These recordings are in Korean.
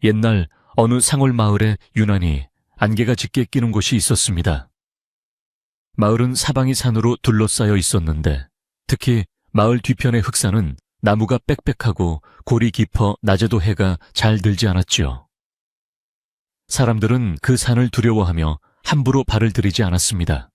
옛날 어느 상월 마을에 유난히 안개가 짙게 끼는 곳이 있었습니다. 마을은 사방이 산으로 둘러싸여 있었는데 특히 마을 뒤편의 흑산은 나무가 빽빽하고 골이 깊어 낮에도 해가 잘 들지 않았지요. 사람들은 그 산을 두려워하며 함부로 발을 들이지 않았습니다.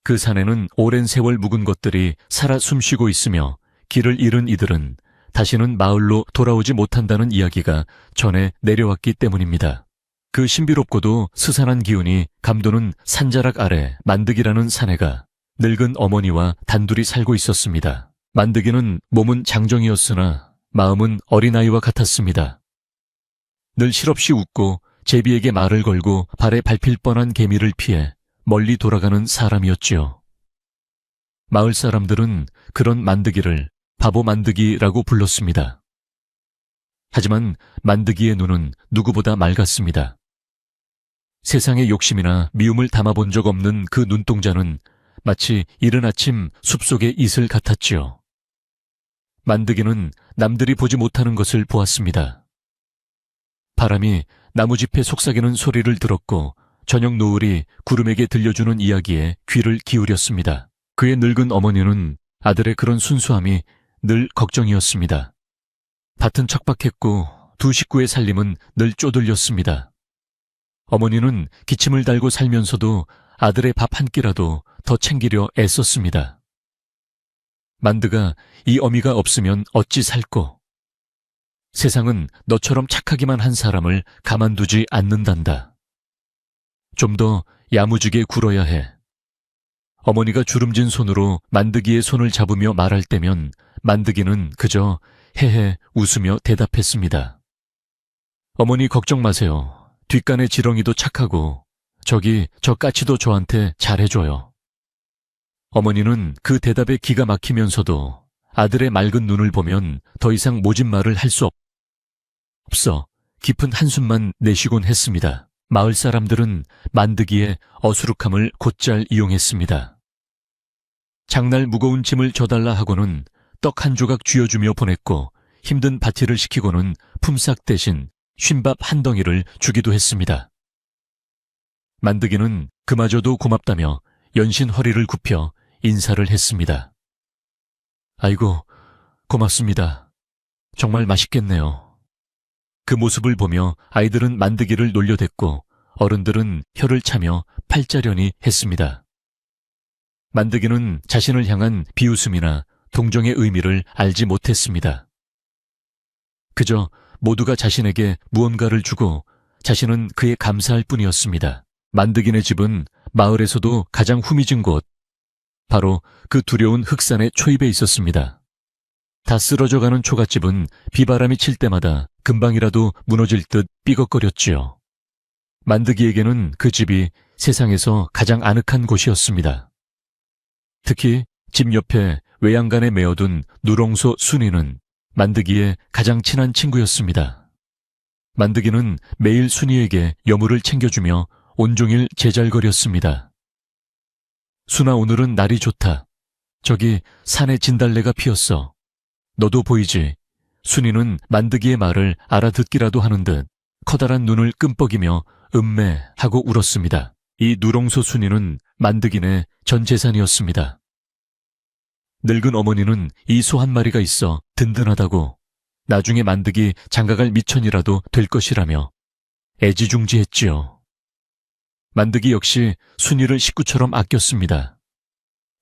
그 산에는 오랜 세월 묵은 것들이 살아 숨쉬고 있으며 길을 잃은 이들은 다시는 마을로 돌아오지 못한다는 이야기가 전해 내려왔기 때문입니다. 그 신비롭고도 스산한 기운이 감도는 산자락 아래 만득이라는 사내가 늙은 어머니와 단둘이 살고 있었습니다. 만득이는 몸은 장정이었으나 마음은 어린아이와 같았습니다. 늘 실없이 웃고 제비에게 말을 걸고 발에 밟힐 뻔한 개미를 피해 멀리 돌아가는 사람이었지요. 마을 사람들은 그런 만득이를 바보 만득이라고 불렀습니다. 하지만 만득이의 눈은 누구보다 맑았습니다. 세상에 욕심이나 미움을 담아본 적 없는 그 눈동자는 마치 이른 아침 숲속의 이슬 같았지요. 만득이는 남들이 보지 못하는 것을 보았습니다. 바람이 나무짚에 속삭이는 소리를 들었고 저녁 노을이 구름에게 들려주는 이야기에 귀를 기울였습니다. 그의 늙은 어머니는 아들의 그런 순수함이 늘 걱정이었습니다. 밭은 척박했고 두 식구의 살림은 늘 쪼들렸습니다. 어머니는 기침을 달고 살면서도 아들의 밥 한 끼라도 더 챙기려 애썼습니다. 만드가 이 어미가 없으면 어찌 살꼬. 세상은 너처럼 착하기만 한 사람을 가만두지 않는단다. 좀 더 야무지게 굴어야 해. 어머니가 주름진 손으로 만드기의 손을 잡으며 말할 때면 만드기는 그저 헤헤 웃으며 대답했습니다. 어머니 걱정 마세요. 뒷간의 지렁이도 착하고 저기 저 까치도 저한테 잘해줘요. 어머니는 그 대답에 기가 막히면서도 아들의 맑은 눈을 보면 더 이상 모진 말을 할 수 없어 깊은 한숨만 내쉬곤 했습니다. 마을 사람들은 만드기의 어수룩함을 곧잘 이용했습니다. 장날 무거운 짐을 져달라 하고는 떡 한 조각 쥐어주며 보냈고 힘든 바티를 시키고는 품삯 대신 쉰밥 한 덩이를 주기도 했습니다. 만드기는 그마저도 고맙다며 연신 허리를 굽혀 인사를 했습니다. 아이고, 고맙습니다. 정말 맛있겠네요. 그 모습을 보며 아이들은 만드기를 놀려댔고 어른들은 혀를 차며 팔자려니 했습니다. 만드기는 자신을 향한 비웃음이나 동정의 의미를 알지 못했습니다. 그저 모두가 자신에게 무언가를 주고 자신은 그에 감사할 뿐이었습니다. 만드기네 집은 마을에서도 가장 후미진 곳, 바로 그 두려운 흑산의 초입에 있었습니다. 다 쓰러져가는 초가집은 비바람이 칠 때마다 금방이라도 무너질 듯 삐걱거렸지요. 만드기에게는 그 집이 세상에서 가장 아늑한 곳이었습니다. 특히 집 옆에 외양간에 메어둔 누렁소 순이는 만드기의 가장 친한 친구였습니다. 만드기는 매일 순이에게 여물을 챙겨주며 온종일 제잘거렸습니다. 순아, 오늘은 날이 좋다. 저기 산에 진달래가 피었어. 너도 보이지? 순이는 만드기의 말을 알아듣기라도 하는 듯 커다란 눈을 끔뻑이며 음매 하고 울었습니다. 이 누렁소 순이는 만드기네 전 재산이었습니다. 늙은 어머니는 이 소 한 마리가 있어 든든하다고 나중에 만드기 장가갈 미천이라도 될 것이라며 애지중지했지요. 만드기 역시 순이를 식구처럼 아꼈습니다.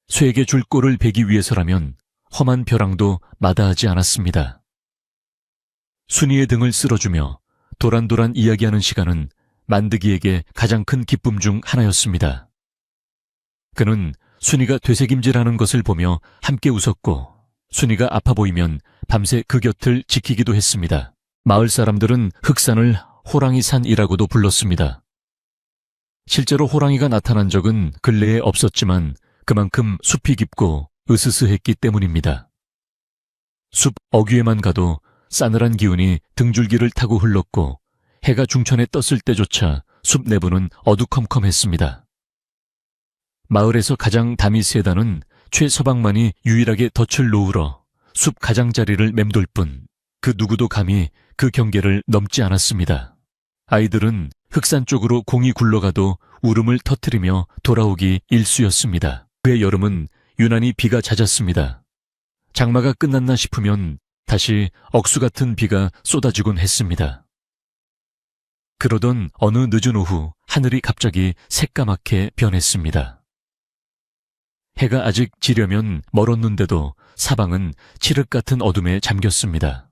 쇠에게 줄 꼴을 베기 위해서라면 험한 벼랑도 마다하지 않았습니다. 순이의 등을 쓸어주며 도란도란 이야기하는 시간은 만드기에게 가장 큰 기쁨 중 하나였습니다. 그는 순이가 되새김질하는 것을 보며 함께 웃었고 순이가 아파 보이면 밤새 그 곁을 지키기도 했습니다. 마을 사람들은 흑산을 호랑이산이라고도 불렀습니다. 실제로 호랑이가 나타난 적은 근래에 없었지만 그만큼 숲이 깊고 으스스했기 때문입니다. 숲 어귀에만 가도 싸늘한 기운이 등줄기를 타고 흘렀고 해가 중천에 떴을 때조차 숲 내부는 어두컴컴했습니다. 마을에서 가장 담이 세다는 최서방만이 유일하게 덫을 놓으러 숲 가장자리를 맴돌 뿐 그 누구도 감히 그 경계를 넘지 않았습니다. 아이들은 흑산 쪽으로 공이 굴러가도 울음을 터뜨리며 돌아오기 일쑤였습니다. 그의 여름은 유난히 비가 잦았습니다. 장마가 끝났나 싶으면 다시 억수 같은 비가 쏟아지곤 했습니다. 그러던 어느 늦은 오후 하늘이 갑자기 새까맣게 변했습니다. 해가 아직 지려면 멀었는데도 사방은 칠흑 같은 어둠에 잠겼습니다.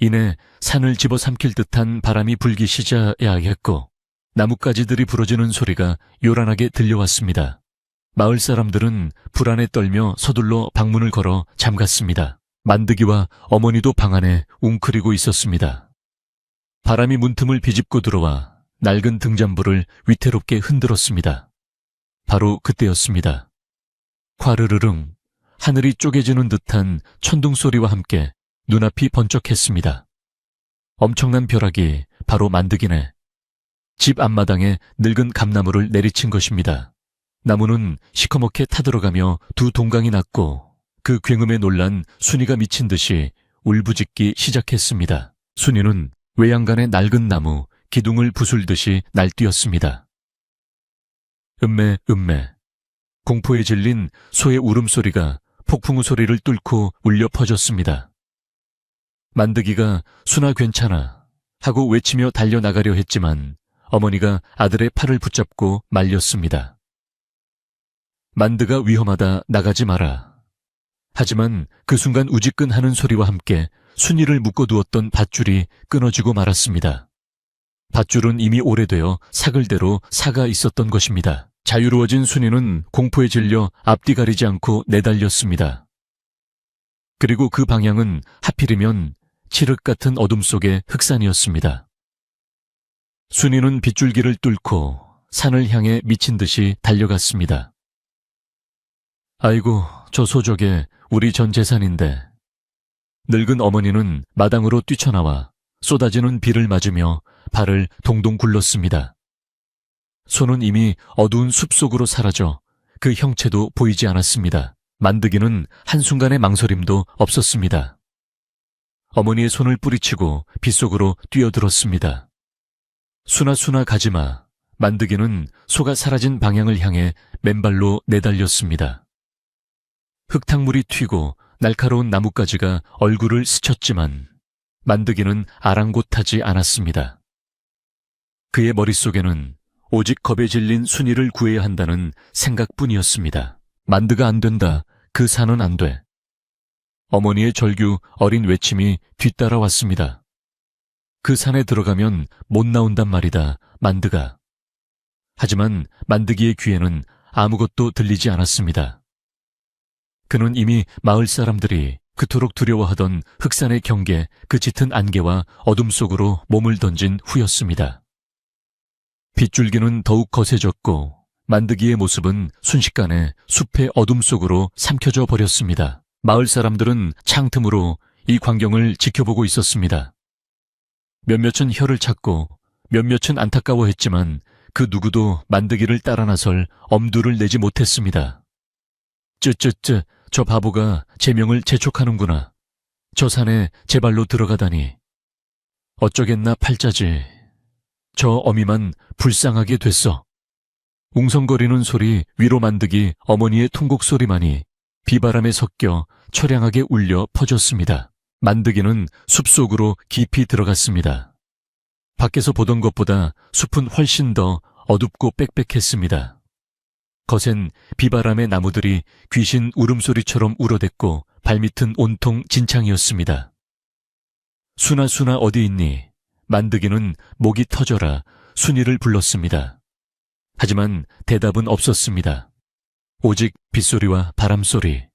이내 산을 집어삼킬 듯한 바람이 불기 시작했고 나뭇가지들이 부러지는 소리가 요란하게 들려왔습니다. 마을 사람들은 불안에 떨며 서둘러 방문을 걸어 잠갔습니다. 만드기와 어머니도 방 안에 웅크리고 있었습니다. 바람이 문틈을 비집고 들어와 낡은 등잔불을 위태롭게 흔들었습니다. 바로 그때였습니다. 콰르르릉 하늘이 쪼개지는 듯한 천둥 소리와 함께 눈앞이 번쩍했습니다. 엄청난 벼락이 바로 만드기네. 집 앞마당에 늙은 감나무를 내리친 것입니다. 나무는 시커멓게 타들어가며 두 동강이 났고 그 굉음에 놀란 순이가 미친 듯이 울부짖기 시작했습니다. 순이는 외양간의 낡은 나무 기둥을 부술듯이 날뛰었습니다. 음매 음매 공포에 질린 소의 울음소리가 폭풍우 소리를 뚫고 울려 퍼졌습니다. 만드기가 순아 괜찮아 하고 외치며 달려나가려 했지만 어머니가 아들의 팔을 붙잡고 말렸습니다. 만드가 위험하다 나가지 마라. 하지만 그 순간 우지끈하는 소리와 함께 순이를 묶어두었던 밧줄이 끊어지고 말았습니다. 밧줄은 이미 오래되어 사글대로 사가 있었던 것입니다. 자유로워진 순이는 공포에 질려 앞뒤 가리지 않고 내달렸습니다. 그리고 그 방향은 하필이면 칠흑 같은 어둠 속의 흑산이었습니다. 순이는 빗줄기를 뚫고 산을 향해 미친 듯이 달려갔습니다. 아이고, 저 소적에 우리 전 재산인데. 늙은 어머니는 마당으로 뛰쳐나와 쏟아지는 비를 맞으며 발을 동동 굴렀습니다. 소는 이미 어두운 숲속으로 사라져 그 형체도 보이지 않았습니다. 만드기는 한순간의 망설임도 없었습니다. 어머니의 손을 뿌리치고 빗속으로 뛰어들었습니다. 순아 가지마. 만드기는 소가 사라진 방향을 향해 맨발로 내달렸습니다. 흙탕물이 튀고 날카로운 나뭇가지가 얼굴을 스쳤지만 만드기는 아랑곳하지 않았습니다. 그의 머릿속에는 오직 겁에 질린 순이를 구해야 한다는 생각뿐이었습니다. 만드가 안 된다. 그 산은 안 돼. 어머니의 절규 어린 외침이 뒤따라왔습니다. 그 산에 들어가면 못 나온단 말이다, 만드가. 하지만 만드기의 귀에는 아무것도 들리지 않았습니다. 그는 이미 마을 사람들이 그토록 두려워하던 흑산의 경계 그 짙은 안개와 어둠 속으로 몸을 던진 후였습니다. 빗줄기는 더욱 거세졌고 만드기의 모습은 순식간에 숲의 어둠 속으로 삼켜져 버렸습니다. 마을 사람들은 창틈으로 이 광경을 지켜보고 있었습니다. 몇몇은 혀를 찾고 몇몇은 안타까워했지만 그 누구도 만드기를 따라 나설 엄두를 내지 못했습니다. 쯔쯔쯔, 저 바보가 제 명을 재촉하는구나. 저 산에 제 발로 들어가다니. 어쩌겠나 팔자지. 저 어미만 불쌍하게 됐어. 웅성거리는 소리 위로 만드기 어머니의 통곡 소리만이 비바람에 섞여 처량하게 울려 퍼졌습니다. 만드기는 숲속으로 깊이 들어갔습니다. 밖에서 보던 것보다 숲은 훨씬 더 어둡고 빽빽했습니다. 거센 비바람의 나무들이 귀신 울음소리처럼 울어댔고 발밑은 온통 진창이었습니다. 순아 어디 있니? 만드기는 목이 터져라 순이를 불렀습니다. 하지만 대답은 없었습니다. 오직 빗소리와 바람소리,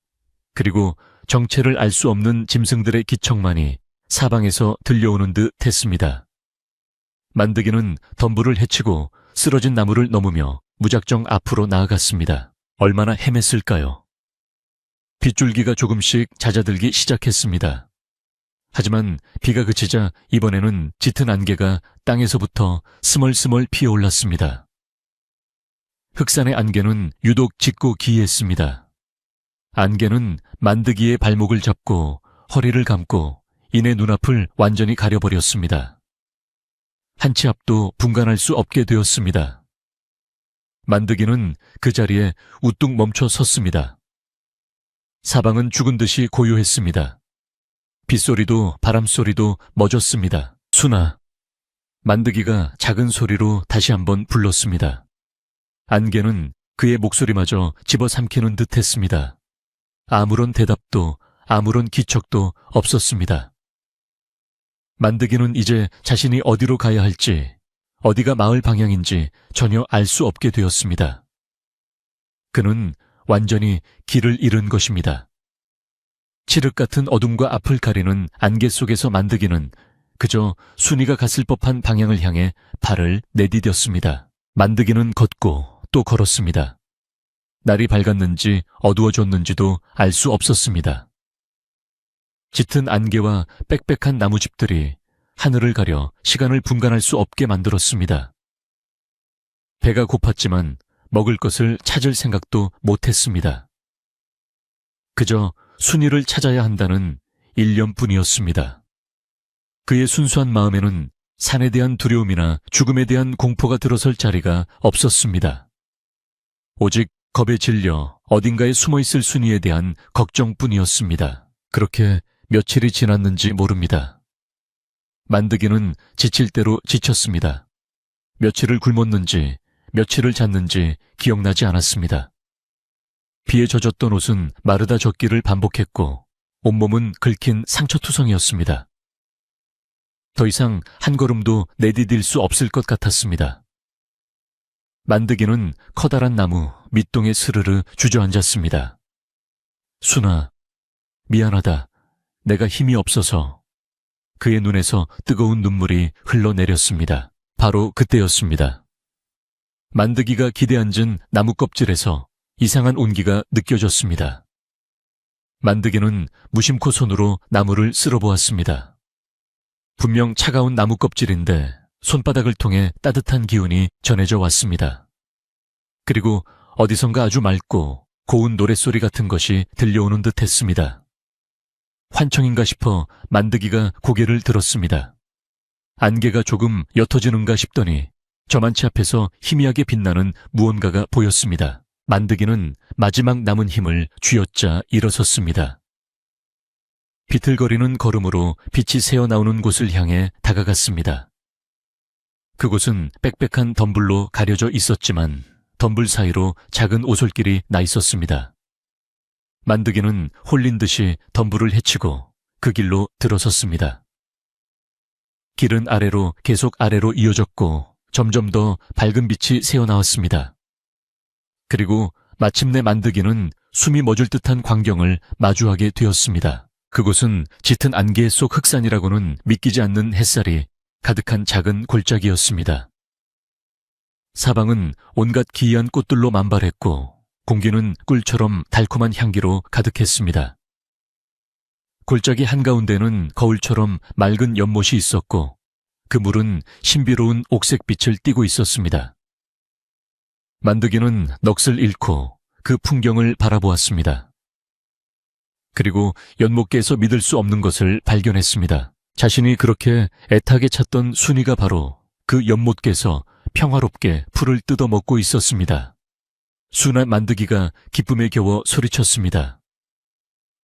그리고 정체를 알 수 없는 짐승들의 기척만이 사방에서 들려오는 듯 했습니다. 만드기는 덤불을 헤치고 쓰러진 나무를 넘으며 무작정 앞으로 나아갔습니다. 얼마나 헤맸을까요? 빗줄기가 조금씩 잦아들기 시작했습니다. 하지만 비가 그치자 이번에는 짙은 안개가 땅에서부터 스멀스멀 피어올랐습니다. 흑산의 안개는 유독 짙고 기이했습니다. 안개는 만드기의 발목을 잡고 허리를 감고 이내 눈앞을 완전히 가려버렸습니다. 한 치 앞도 분간할 수 없게 되었습니다. 만드기는 그 자리에 우뚝 멈춰 섰습니다. 사방은 죽은 듯이 고요했습니다. 빗소리도 바람소리도 멎었습니다. 순아. 만드기가 작은 소리로 다시 한번 불렀습니다. 안개는 그의 목소리마저 집어삼키는 듯했습니다. 아무런 대답도 아무런 기척도 없었습니다. 만드기는 이제 자신이 어디로 가야 할지, 어디가 마을 방향인지 전혀 알 수 없게 되었습니다. 그는 완전히 길을 잃은 것입니다. 칠흑 같은 어둠과 앞을 가리는 안개 속에서 만드기는 그저 순이가 갔을 법한 방향을 향해 발을 내디뎠습니다. 만드기는 걷고 또 걸었습니다. 날이 밝았는지 어두워졌는지도 알 수 없었습니다. 짙은 안개와 빽빽한 나무집들이 하늘을 가려 시간을 분간할 수 없게 만들었습니다. 배가 고팠지만 먹을 것을 찾을 생각도 못했습니다. 그저 순이를 찾아야 한다는 일념뿐이었습니다. 그의 순수한 마음에는 산에 대한 두려움이나 죽음에 대한 공포가 들어설 자리가 없었습니다. 오직 겁에 질려 어딘가에 숨어있을 순이에 대한 걱정뿐이었습니다. 그렇게 며칠이 지났는지 모릅니다. 만드기는 지칠 대로 지쳤습니다. 며칠을 굶었는지 며칠을 잤는지 기억나지 않았습니다. 비에 젖었던 옷은 마르다 젖기를 반복했고 온몸은 긁힌 상처투성이었습니다. 더 이상 한 걸음도 내디딜 수 없을 것 같았습니다. 만드기는 커다란 나무 밑동에 스르르 주저앉았습니다. 순아, 미안하다. 내가 힘이 없어서. 그의 눈에서 뜨거운 눈물이 흘러내렸습니다. 바로 그때였습니다. 만드기가 기대앉은 나무 껍질에서 이상한 온기가 느껴졌습니다. 만드기는 무심코 손으로 나무를 쓸어보았습니다. 분명 차가운 나무 껍질인데 손바닥을 통해 따뜻한 기운이 전해져 왔습니다. 그리고 어디선가 아주 맑고 고운 노랫소리 같은 것이 들려오는 듯 했습니다. 환청인가 싶어 만드기가 고개를 들었습니다. 안개가 조금 옅어지는가 싶더니 저만치 앞에서 희미하게 빛나는 무언가가 보였습니다. 만드기는 마지막 남은 힘을 쥐어짜 일어섰습니다. 비틀거리는 걸음으로 빛이 새어나오는 곳을 향해 다가갔습니다. 그곳은 빽빽한 덤불로 가려져 있었지만 덤불 사이로 작은 오솔길이 나 있었습니다. 만드기는 홀린 듯이 덤불을 헤치고 그 길로 들어섰습니다. 길은 아래로 계속 아래로 이어졌고 점점 더 밝은 빛이 새어나왔습니다. 그리고 마침내 만드기는 숨이 멎을 듯한 광경을 마주하게 되었습니다. 그곳은 짙은 안개 속 흑산이라고는 믿기지 않는 햇살이 가득한 작은 골짜기였습니다. 사방은 온갖 기이한 꽃들로 만발했고 공기는 꿀처럼 달콤한 향기로 가득했습니다. 골짜기 한가운데는 거울처럼 맑은 연못이 있었고 그 물은 신비로운 옥색빛을 띠고 있었습니다. 만드기는 넋을 잃고 그 풍경을 바라보았습니다. 그리고 연못께에서 믿을 수 없는 것을 발견했습니다. 자신이 그렇게 애타게 찾던 순이가 바로 그 연못께서 평화롭게 풀을 뜯어먹고 있었습니다. 순한 만드기가 기쁨에 겨워 소리쳤습니다.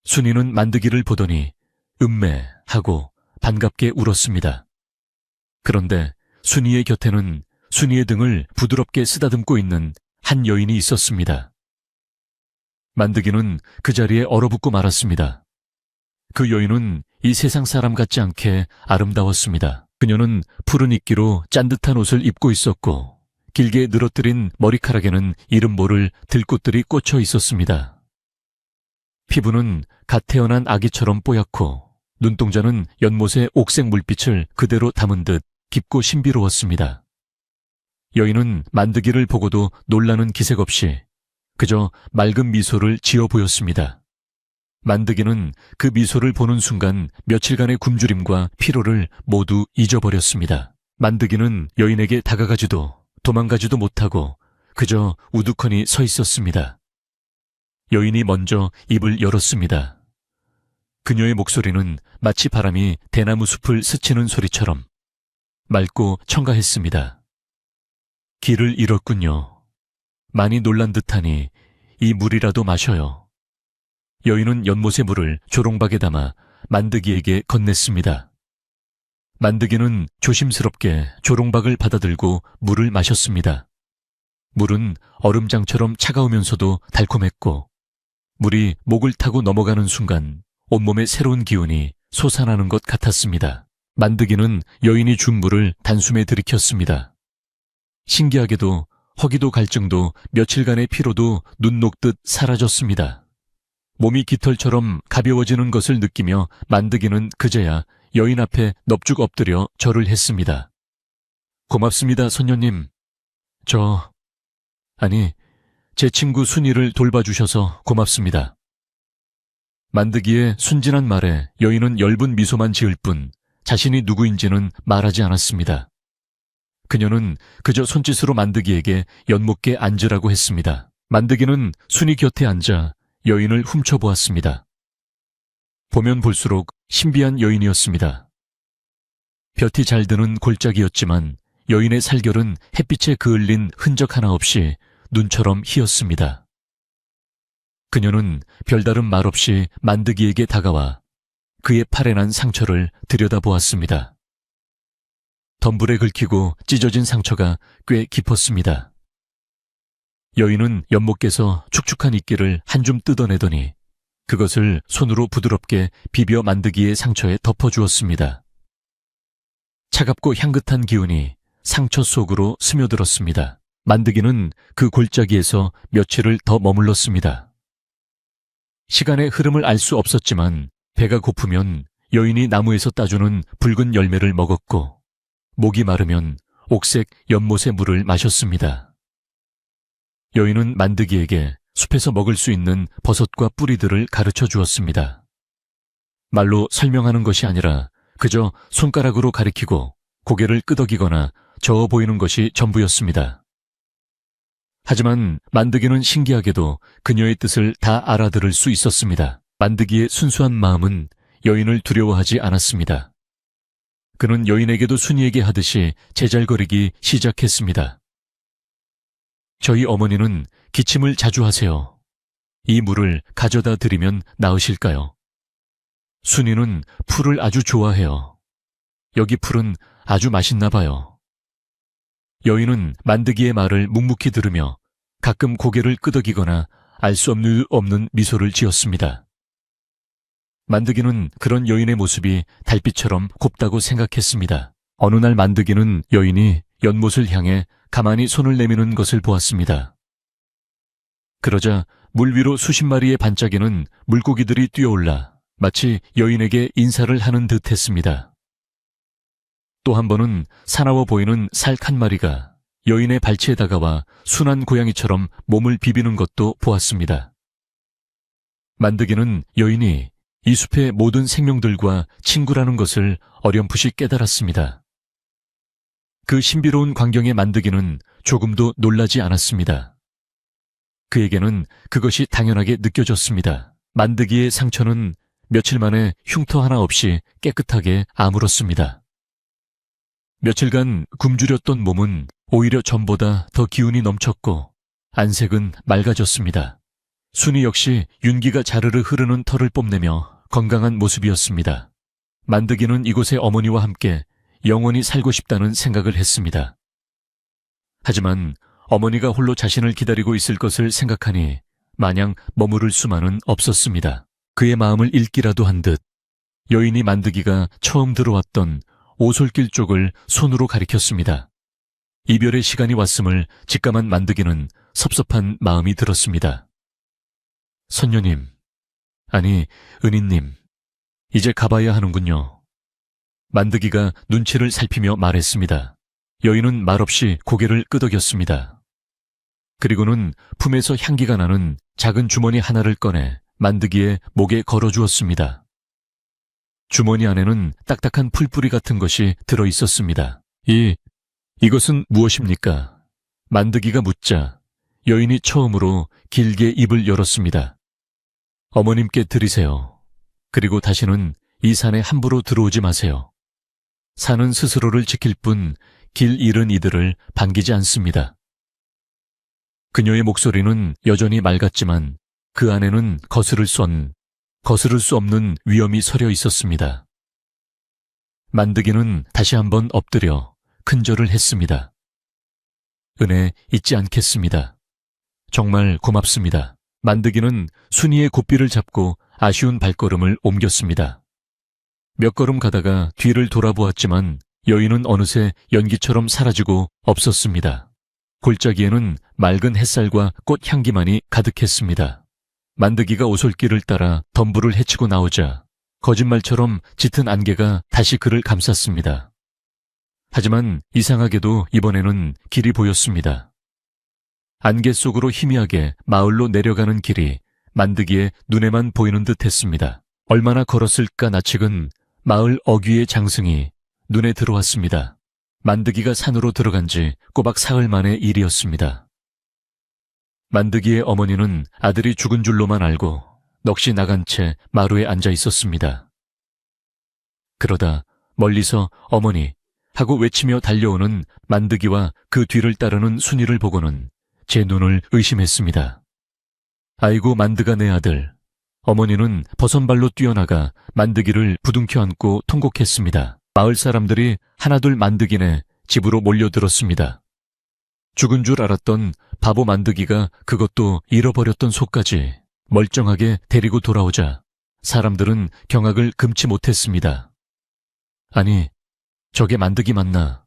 순이는 만드기를 보더니 음매 하고 반갑게 울었습니다. 그런데 순이의 곁에는 순이의 등을 부드럽게 쓰다듬고 있는 한 여인이 있었습니다. 만드기는 그 자리에 얼어붙고 말았습니다. 그 여인은 이 세상 사람 같지 않게 아름다웠습니다. 그녀는 푸른 이끼로 짠듯한 옷을 입고 있었고 길게 늘어뜨린 머리카락에는 이름 모를 들꽃들이 꽂혀 있었습니다. 피부는 갓 태어난 아기처럼 뽀얗고 눈동자는 연못의 옥색 물빛을 그대로 담은 듯 깊고 신비로웠습니다. 여인은 만드기를 보고도 놀라는 기색 없이 그저 맑은 미소를 지어 보였습니다. 만드기는 그 미소를 보는 순간 며칠간의 굶주림과 피로를 모두 잊어버렸습니다. 만드기는 여인에게 다가가지도 도망가지도 못하고 그저 우두커니 서 있었습니다. 여인이 먼저 입을 열었습니다. 그녀의 목소리는 마치 바람이 대나무 숲을 스치는 소리처럼 맑고 청가했습니다. 길을 잃었군요. 많이 놀란 듯하니 이 물이라도 마셔요. 여인은 연못의 물을 조롱박에 담아 만드기에게 건넸습니다. 만드기는 조심스럽게 조롱박을 받아들고 물을 마셨습니다. 물은 얼음장처럼 차가우면서도 달콤했고 물이 목을 타고 넘어가는 순간 온몸에 새로운 기운이 솟아나는 것 같았습니다. 만드기는 여인이 준 물을 단숨에 들이켰습니다. 신기하게도 허기도 갈증도 며칠간의 피로도 눈 녹듯 사라졌습니다. 몸이 깃털처럼 가벼워지는 것을 느끼며 만드기는 그제야 여인 앞에 넙죽 엎드려 절을 했습니다. 고맙습니다, 선녀님. 제 친구 순이를 돌봐주셔서 고맙습니다. 만드기의 순진한 말에 여인은 엷은 미소만 지을 뿐 자신이 누구인지는 말하지 않았습니다. 그녀는 그저 손짓으로 만드기에게 연못께 앉으라고 했습니다. 만드기는 순이 곁에 앉아 여인을 훔쳐보았습니다. 보면 볼수록 신비한 여인이었습니다. 볕이 잘 드는 골짜기였지만 여인의 살결은 햇빛에 그을린 흔적 하나 없이 눈처럼 희었습니다. 그녀는 별다른 말 없이 만드기에게 다가와 그의 팔에 난 상처를 들여다보았습니다. 덤불에 긁히고 찢어진 상처가 꽤 깊었습니다. 여인은 연못께서 축축한 이끼를 한 줌 뜯어내더니 그것을 손으로 부드럽게 비벼 만드기의 상처에 덮어주었습니다. 차갑고 향긋한 기운이 상처 속으로 스며들었습니다. 만드기는 그 골짜기에서 며칠을 더 머물렀습니다. 시간의 흐름을 알 수 없었지만 배가 고프면 여인이 나무에서 따주는 붉은 열매를 먹었고 목이 마르면 옥색 연못의 물을 마셨습니다. 여인은 만드기에게 숲에서 먹을 수 있는 버섯과 뿌리들을 가르쳐 주었습니다. 말로 설명하는 것이 아니라 그저 손가락으로 가리키고 고개를 끄덕이거나 저어 보이는 것이 전부였습니다. 하지만 만드기는 신기하게도 그녀의 뜻을 다 알아들을 수 있었습니다. 만드기의 순수한 마음은 여인을 두려워하지 않았습니다. 그는 여인에게도 순이에게 하듯이 제잘거리기 시작했습니다. 저희 어머니는 기침을 자주 하세요. 이 물을 가져다 드리면 나으실까요? 순이는 풀을 아주 좋아해요. 여기 풀은 아주 맛있나 봐요. 여인은 만드기의 말을 묵묵히 들으며 가끔 고개를 끄덕이거나 알 수 없는 미소를 지었습니다. 만드기는 그런 여인의 모습이 달빛처럼 곱다고 생각했습니다. 어느 날 만드기는 여인이 연못을 향해 가만히 손을 내미는 것을 보았습니다. 그러자 물 위로 수십 마리의 반짝이는 물고기들이 뛰어올라 마치 여인에게 인사를 하는 듯 했습니다. 또 한 번은 사나워 보이는 살 한 마리가 여인의 발치에 다가와 순한 고양이처럼 몸을 비비는 것도 보았습니다. 만드기는 여인이 이 숲의 모든 생명들과 친구라는 것을 어렴풋이 깨달았습니다. 그 신비로운 광경에 만드기는 조금도 놀라지 않았습니다. 그에게는 그것이 당연하게 느껴졌습니다. 만드기의 상처는 며칠 만에 흉터 하나 없이 깨끗하게 아물었습니다. 며칠간 굶주렸던 몸은 오히려 전보다 더 기운이 넘쳤고 안색은 맑아졌습니다. 순이 역시 윤기가 자르르 흐르는 털을 뽐내며 건강한 모습이었습니다. 만드기는 이곳의 어머니와 함께 영원히 살고 싶다는 생각을 했습니다. 하지만 어머니가 홀로 자신을 기다리고 있을 것을 생각하니 마냥 머무를 수만은 없었습니다. 그의 마음을 읽기라도 한 듯 여인이 만드기가 처음 들어왔던 오솔길 쪽을 손으로 가리켰습니다. 이별의 시간이 왔음을 직감한 만드기는 섭섭한 마음이 들었습니다. 선녀님, 아니 은희님, 이제 가봐야 하는군요. 만드기가 눈치를 살피며 말했습니다. 여인은 말없이 고개를 끄덕였습니다. 그리고는 품에서 향기가 나는 작은 주머니 하나를 꺼내 만드기의 목에 걸어주었습니다. 주머니 안에는 딱딱한 풀뿌리 같은 것이 들어있었습니다. 이것은 무엇입니까? 만드기가 묻자 여인이 처음으로 길게 입을 열었습니다. 어머님께 드리세요. 그리고 다시는 이 산에 함부로 들어오지 마세요. 산은 스스로를 지킬 뿐 길 잃은 이들을 반기지 않습니다. 그녀의 목소리는 여전히 맑았지만 그 안에는 거스를 수 없는 위험이 서려 있었습니다. 만드기는 다시 한번 엎드려 큰절을 했습니다. 은혜 잊지 않겠습니다. 정말 고맙습니다. 만드기는 순이의 고삐를 잡고 아쉬운 발걸음을 옮겼습니다. 몇 걸음 가다가 뒤를 돌아보았지만 여인은 어느새 연기처럼 사라지고 없었습니다. 골짜기에는 맑은 햇살과 꽃 향기만이 가득했습니다. 만드기가 오솔길을 따라 덤불을 헤치고 나오자 거짓말처럼 짙은 안개가 다시 그를 감쌌습니다. 하지만 이상하게도 이번에는 길이 보였습니다. 안개 속으로 희미하게 마을로 내려가는 길이 만드기의 눈에만 보이는 듯 했습니다. 얼마나 걸었을까 나측은 마을 어귀의 장승이 눈에 들어왔습니다. 만드기가 산으로 들어간 지 꼬박 사흘 만의 일이었습니다. 만드기의 어머니는 아들이 죽은 줄로만 알고 넋이 나간 채 마루에 앉아 있었습니다. 그러다 멀리서 어머니 하고 외치며 달려오는 만드기와 그 뒤를 따르는 순이를 보고는 제 눈을 의심했습니다. 아이고 만드가 내 아들. 어머니는 버선발로 뛰어나가 만드기를 부둥켜 안고 통곡했습니다. 마을 사람들이 하나둘 만드기네 집으로 몰려들었습니다. 죽은 줄 알았던 바보 만드기가 그것도 잃어버렸던 소까지 멀쩡하게 데리고 돌아오자 사람들은 경악을 금치 못했습니다. 아니, 저게 만드기 맞나?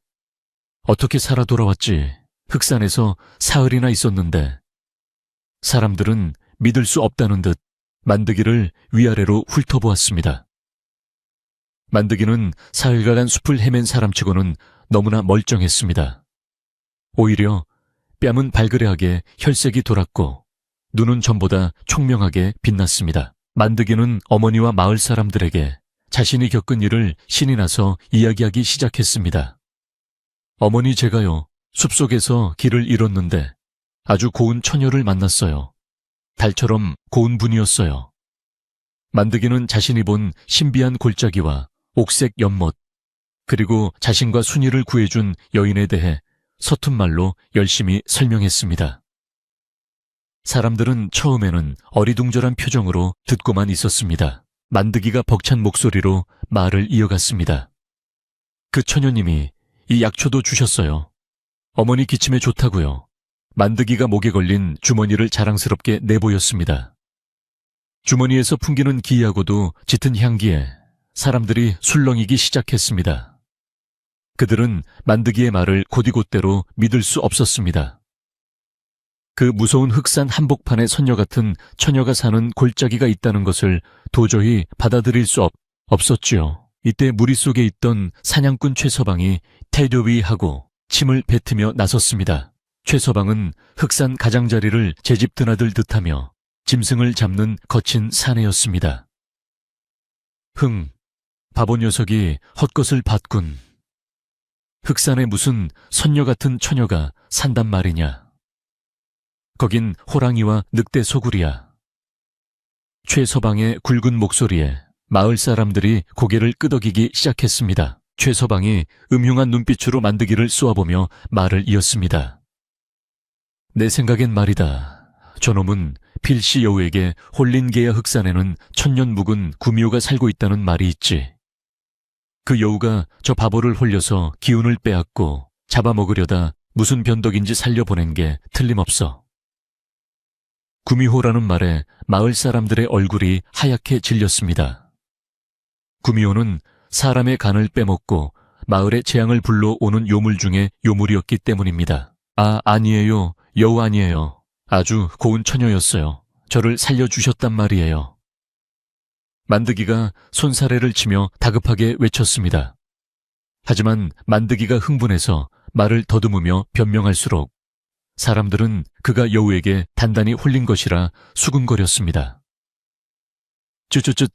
어떻게 살아 돌아왔지? 흑산에서 사흘이나 있었는데. 사람들은 믿을 수 없다는 듯 만드기를 위아래로 훑어보았습니다. 만드기는 사흘간 숲을 헤맨 사람치고는 너무나 멀쩡했습니다. 오히려 뺨은 발그레하게 혈색이 돌았고 눈은 전보다 총명하게 빛났습니다. 만드기는 어머니와 마을 사람들에게 자신이 겪은 일을 신이 나서 이야기하기 시작했습니다. 어머니, 제가요, 숲속에서 길을 잃었는데 아주 고운 처녀를 만났어요. 달처럼 고운 분이었어요. 만드기는 자신이 본 신비한 골짜기와 옥색 연못, 그리고 자신과 순이를 구해준 여인에 대해 서툰 말로 열심히 설명했습니다. 사람들은 처음에는 어리둥절한 표정으로 듣고만 있었습니다. 만드기가 벅찬 목소리로 말을 이어갔습니다. 그 처녀님이 이 약초도 주셨어요. 어머니 기침에 좋다고요. 만드기가 목에 걸린 주머니를 자랑스럽게 내보였습니다. 주머니에서 풍기는 기이하고도 짙은 향기에 사람들이 술렁이기 시작했습니다. 그들은 만드기의 말을 곧이곧대로 믿을 수 없었습니다. 그 무서운 흑산 한복판에 선녀 같은 처녀가 사는 골짜기가 있다는 것을 도저히 받아들일 수 없었지요. 이때 무리 속에 있던 사냥꾼 최서방이 태도위하고 침을 뱉으며 나섰습니다. 최서방은 흑산 가장자리를 제 집 드나들 듯하며 짐승을 잡는 거친 사내였습니다. 바보 녀석이 헛것을 봤군. 흑산에 무슨 선녀 같은 처녀가 산단 말이냐. 거긴 호랑이와 늑대 소굴이야. 최서방의 굵은 목소리에 마을 사람들이 고개를 끄덕이기 시작했습니다. 최서방이 음흉한 눈빛으로 만드기를 쏘아보며 말을 이었습니다. 내 생각엔 말이다. 저놈은 필시 여우에게 홀린 개야 흑산에는 천년 묵은 구미호가 살고 있다는 말이 있지. 그 여우가 저 바보를 홀려서 기운을 빼앗고 잡아먹으려다 무슨 변덕인지 살려보낸 게 틀림없어. 구미호라는 말에 마을 사람들의 얼굴이 하얗게 질렸습니다. 구미호는 사람의 간을 빼먹고 마을에 재앙을 불러오는 요물 중에 요물이었기 때문입니다. 아니에요. 여우 아니에요. 아주 고운 처녀였어요. 저를 살려주셨단 말이에요. 만드기가 손사래를 치며 다급하게 외쳤습니다. 하지만 만드기가 흥분해서 말을 더듬으며 변명할수록 사람들은 그가 여우에게 단단히 홀린 것이라 수군거렸습니다.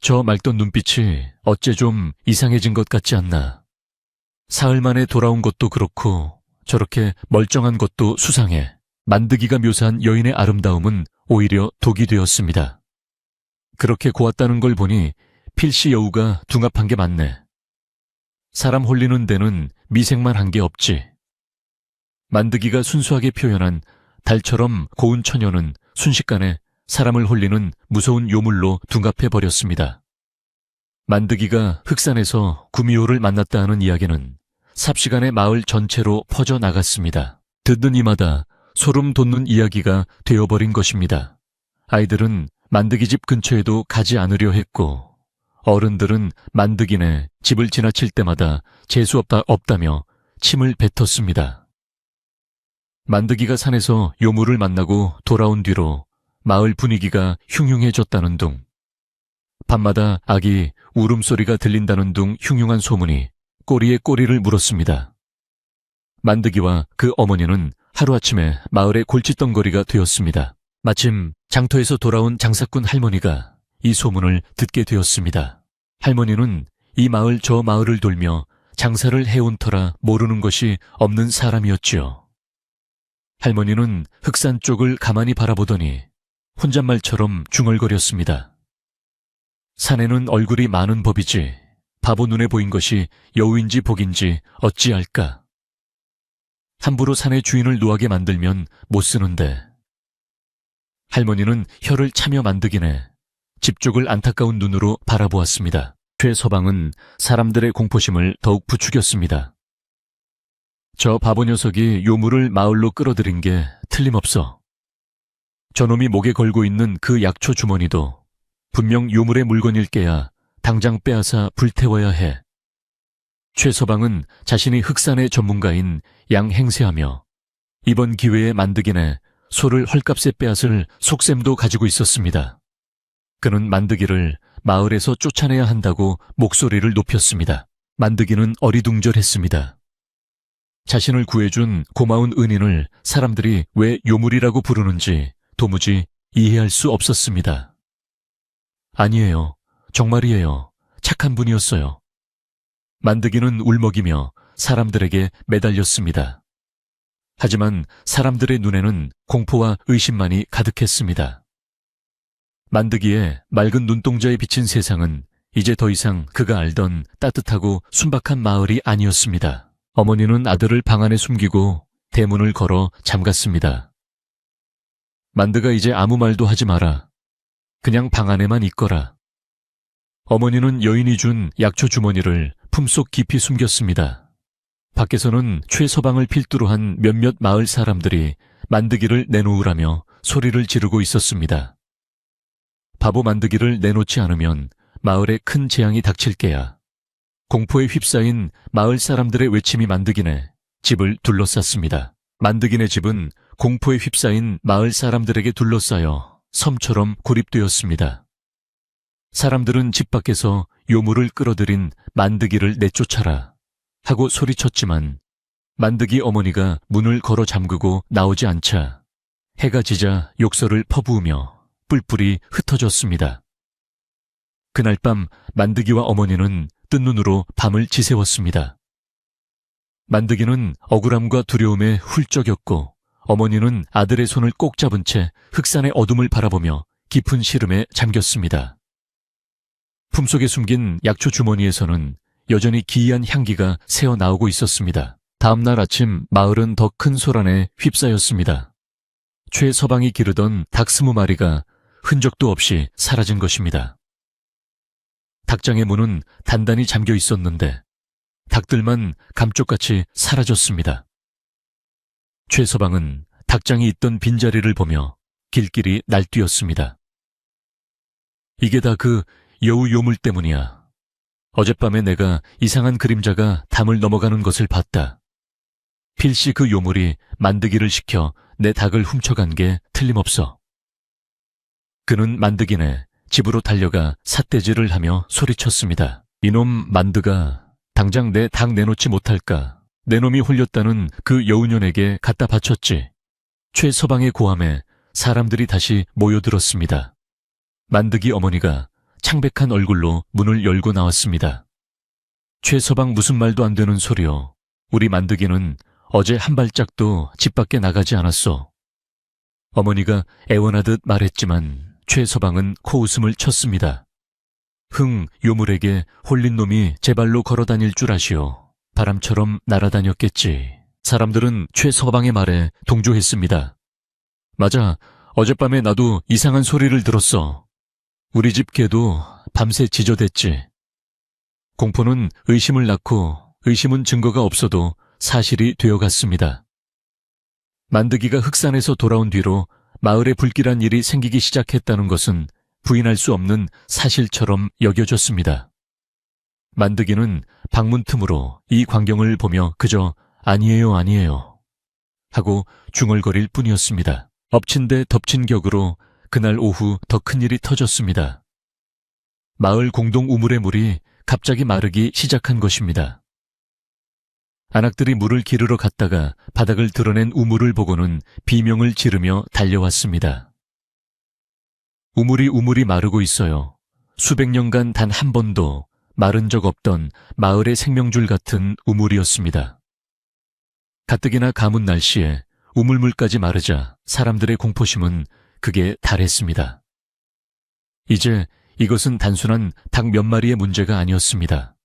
저 맑던 눈빛이 어째 좀 이상해진 것 같지 않나. 사흘 만에 돌아온 것도 그렇고 저렇게 멀쩡한 것도 수상해. 만드기가 묘사한 여인의 아름다움은 오히려 독이 되었습니다. 그렇게 고왔다는 걸 보니 필시 여우가 둥합한 게 맞네. 사람 홀리는 데는 미생만 한 게 없지. 만드기가 순수하게 표현한 달처럼 고운 처녀는 순식간에 사람을 홀리는 무서운 요물로 둔갑해버렸습니다. 만드기가 흑산에서 구미호를 만났다 하는 이야기는 삽시간에 마을 전체로 퍼져나갔습니다. 듣는 이마다 소름 돋는 이야기가 되어버린 것입니다. 아이들은 만드기 집 근처에도 가지 않으려 했고 어른들은 만드기네 집을 지나칠 때마다 재수없다며 침을 뱉었습니다. 만드기가 산에서 요물을 만나고 돌아온 뒤로 마을 분위기가 흉흉해졌다는 둥, 밤마다 아기 울음소리가 들린다는 둥 흉흉한 소문이 꼬리에 꼬리를 물었습니다. 만드기와 그 어머니는 하루아침에 마을의 골칫덩거리가 되었습니다. 마침 장터에서 돌아온 장사꾼 할머니가 이 소문을 듣게 되었습니다. 할머니는 이 마을 저 마을을 돌며 장사를 해온 터라 모르는 것이 없는 사람이었지요. 할머니는 흑산 쪽을 가만히 바라보더니 혼잣말처럼 중얼거렸습니다. 산에는 얼굴이 많은 법이지 바보 눈에 보인 것이 여우인지 복인지 어찌할까. 함부로 산의 주인을 노하게 만들면 못 쓰는데. 할머니는 혀를 차며 만드기네 집 쪽을 안타까운 눈으로 바라보았습니다. 최서방은 사람들의 공포심을 더욱 부추겼습니다. 저 바보 녀석이 요물을 마을로 끌어들인 게 틀림없어. 저놈이 목에 걸고 있는 그 약초 주머니도 분명 요물의 물건일 게야 당장 빼앗아 불태워야 해. 최서방은 자신이 흑산의 전문가인 양행세하며 이번 기회에 만드기네 소를 헐값에 빼앗을 속셈도 가지고 있었습니다. 그는 만드기를 마을에서 쫓아내야 한다고 목소리를 높였습니다. 만드기는 어리둥절했습니다. 자신을 구해준 고마운 은인을 사람들이 왜 요물이라고 부르는지 도무지 이해할 수 없었습니다. 아니에요. 정말이에요. 착한 분이었어요. 만드기는 울먹이며 사람들에게 매달렸습니다. 하지만 사람들의 눈에는 공포와 의심만이 가득했습니다. 만드기의 맑은 눈동자에 비친 세상은 이제 더 이상 그가 알던 따뜻하고 순박한 마을이 아니었습니다. 어머니는 아들을 방 안에 숨기고 대문을 걸어 잠갔습니다. 만드가 이제 아무 말도 하지 마라. 그냥 방 안에만 있거라. 어머니는 여인이 준 약초 주머니를 품속 깊이 숨겼습니다. 밖에서는 최서방을 필두로 한 몇몇 마을 사람들이 만드기를 내놓으라며 소리를 지르고 있었습니다. 바보 만드기를 내놓지 않으면 마을에 큰 재앙이 닥칠 게야. 공포에 휩싸인 마을 사람들의 외침이 만드기네 집을 둘러쌌습니다. 만드기네 집은 공포에 휩싸인 마을 사람들에게 둘러싸여 섬처럼 고립되었습니다. 사람들은 집 밖에서 요물을 끌어들인 만드기를 내쫓아라 하고 소리쳤지만 만드기 어머니가 문을 걸어 잠그고 나오지 않자 해가 지자 욕설을 퍼부으며 뿔뿔이 흩어졌습니다. 그날 밤 만드기와 어머니는 뜬 눈으로 밤을 지새웠습니다. 만드기는 억울함과 두려움에 훌쩍였고 어머니는 아들의 손을 꼭 잡은 채 흑산의 어둠을 바라보며 깊은 시름에 잠겼습니다. 품속에 숨긴 약초 주머니에서는 여전히 기이한 향기가 새어나오고 있었습니다. 다음날 아침 마을은 더 큰 소란에 휩싸였습니다. 최서방이 기르던 닭 20마리가 흔적도 없이 사라진 것입니다. 닭장의 문은 단단히 잠겨 있었는데 닭들만 감쪽같이 사라졌습니다. 최서방은 닭장이 있던 빈자리를 보며 길길이 날뛰었습니다. 이게 다 그 여우 요물 때문이야. 어젯밤에 내가 이상한 그림자가 담을 넘어가는 것을 봤다. 필시 그 요물이 만드기를 시켜 내 닭을 훔쳐간 게 틀림없어. 그는 만드기네 집으로 달려가 삿대질을 하며 소리쳤습니다. 이놈 만드가 당장 내 닭 내놓지 못할까. 내 놈이 홀렸다는 그 여우년에게 갖다 바쳤지. 최서방의 고함에 사람들이 다시 모여들었습니다. 만드기 어머니가 창백한 얼굴로 문을 열고 나왔습니다. 최서방 무슨 말도 안 되는 소리요. 우리 만드기는 어제 한 발짝도 집 밖에 나가지 않았어. 어머니가 애원하듯 말했지만 최서방은 코웃음을 쳤습니다. 흥 요물에게 홀린 놈이 제 발로 걸어 다닐 줄 아시오. 바람처럼 날아다녔겠지. 사람들은 최 서방의 말에 동조했습니다. 맞아. 어젯밤에 나도 이상한 소리를 들었어. 우리 집 개도 밤새 지저댔지. 공포는 의심을 낳고 의심은 증거가 없어도 사실이 되어갔습니다. 만드기가 흑산에서 돌아온 뒤로 마을에 불길한 일이 생기기 시작했다는 것은 부인할 수 없는 사실처럼 여겨졌습니다. 만드기는 방문 틈으로 이 광경을 보며 그저 아니에요, 아니에요 하고 중얼거릴 뿐이었습니다. 엎친 데 덮친 격으로 그날 오후 더 큰 일이 터졌습니다. 마을 공동 우물의 물이 갑자기 마르기 시작한 것입니다. 안악들이 물을 기르러 갔다가 바닥을 드러낸 우물을 보고는 비명을 지르며 달려왔습니다. 우물이 마르고 있어요. 수백 년간 단 한 번도 마른 적 없던 마을의 생명줄 같은 우물이었습니다. 가뜩이나 가문 날씨에 우물물까지 마르자 사람들의 공포심은 극에 달했습니다. 이제 이것은 단순한 닭 몇 마리의 문제가 아니었습니다.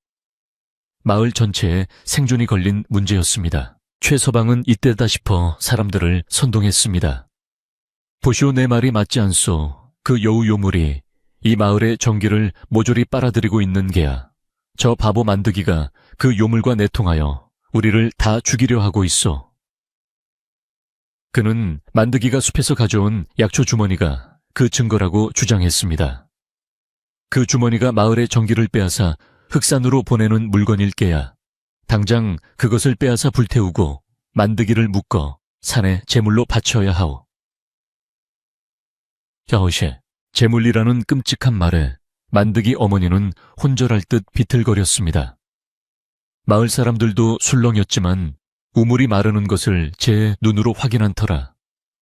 마을 전체에 생존이 걸린 문제였습니다. 최 서방은 이때다 싶어 사람들을 선동했습니다. 보시오, 내 말이 맞지 않소. 그 여우 요물이 이 마을의 전기를 모조리 빨아들이고 있는 게야. 저 바보 만드기가 그 요물과 내통하여 우리를 다 죽이려 하고 있어. 그는 만드기가 숲에서 가져온 약초 주머니가 그 증거라고 주장했습니다. 그 주머니가 마을의 전기를 빼앗아 흑산으로 보내는 물건일 게야. 당장 그것을 빼앗아 불태우고 만드기를 묶어 산에 제물로 바쳐야 하오. 야오셰, 제물이라는 끔찍한 말에 만드기 어머니는 혼절할 듯 비틀거렸습니다. 마을 사람들도 술렁였지만 우물이 마르는 것을 제 눈으로 확인한 터라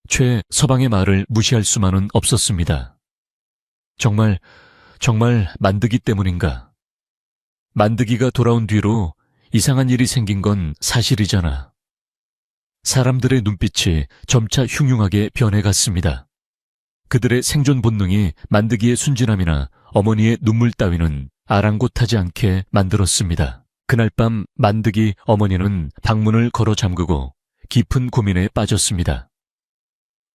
최 서방의 말을 무시할 수만은 없었습니다. 정말 만드기 때문인가? 만드기가 돌아온 뒤로 이상한 일이 생긴 건 사실이잖아. 사람들의 눈빛이 점차 흉흉하게 변해갔습니다. 그들의 생존 본능이 만드기의 순진함이나 어머니의 눈물 따위는 아랑곳하지 않게 만들었습니다. 그날 밤 만드기 어머니는 방문을 걸어 잠그고 깊은 고민에 빠졌습니다.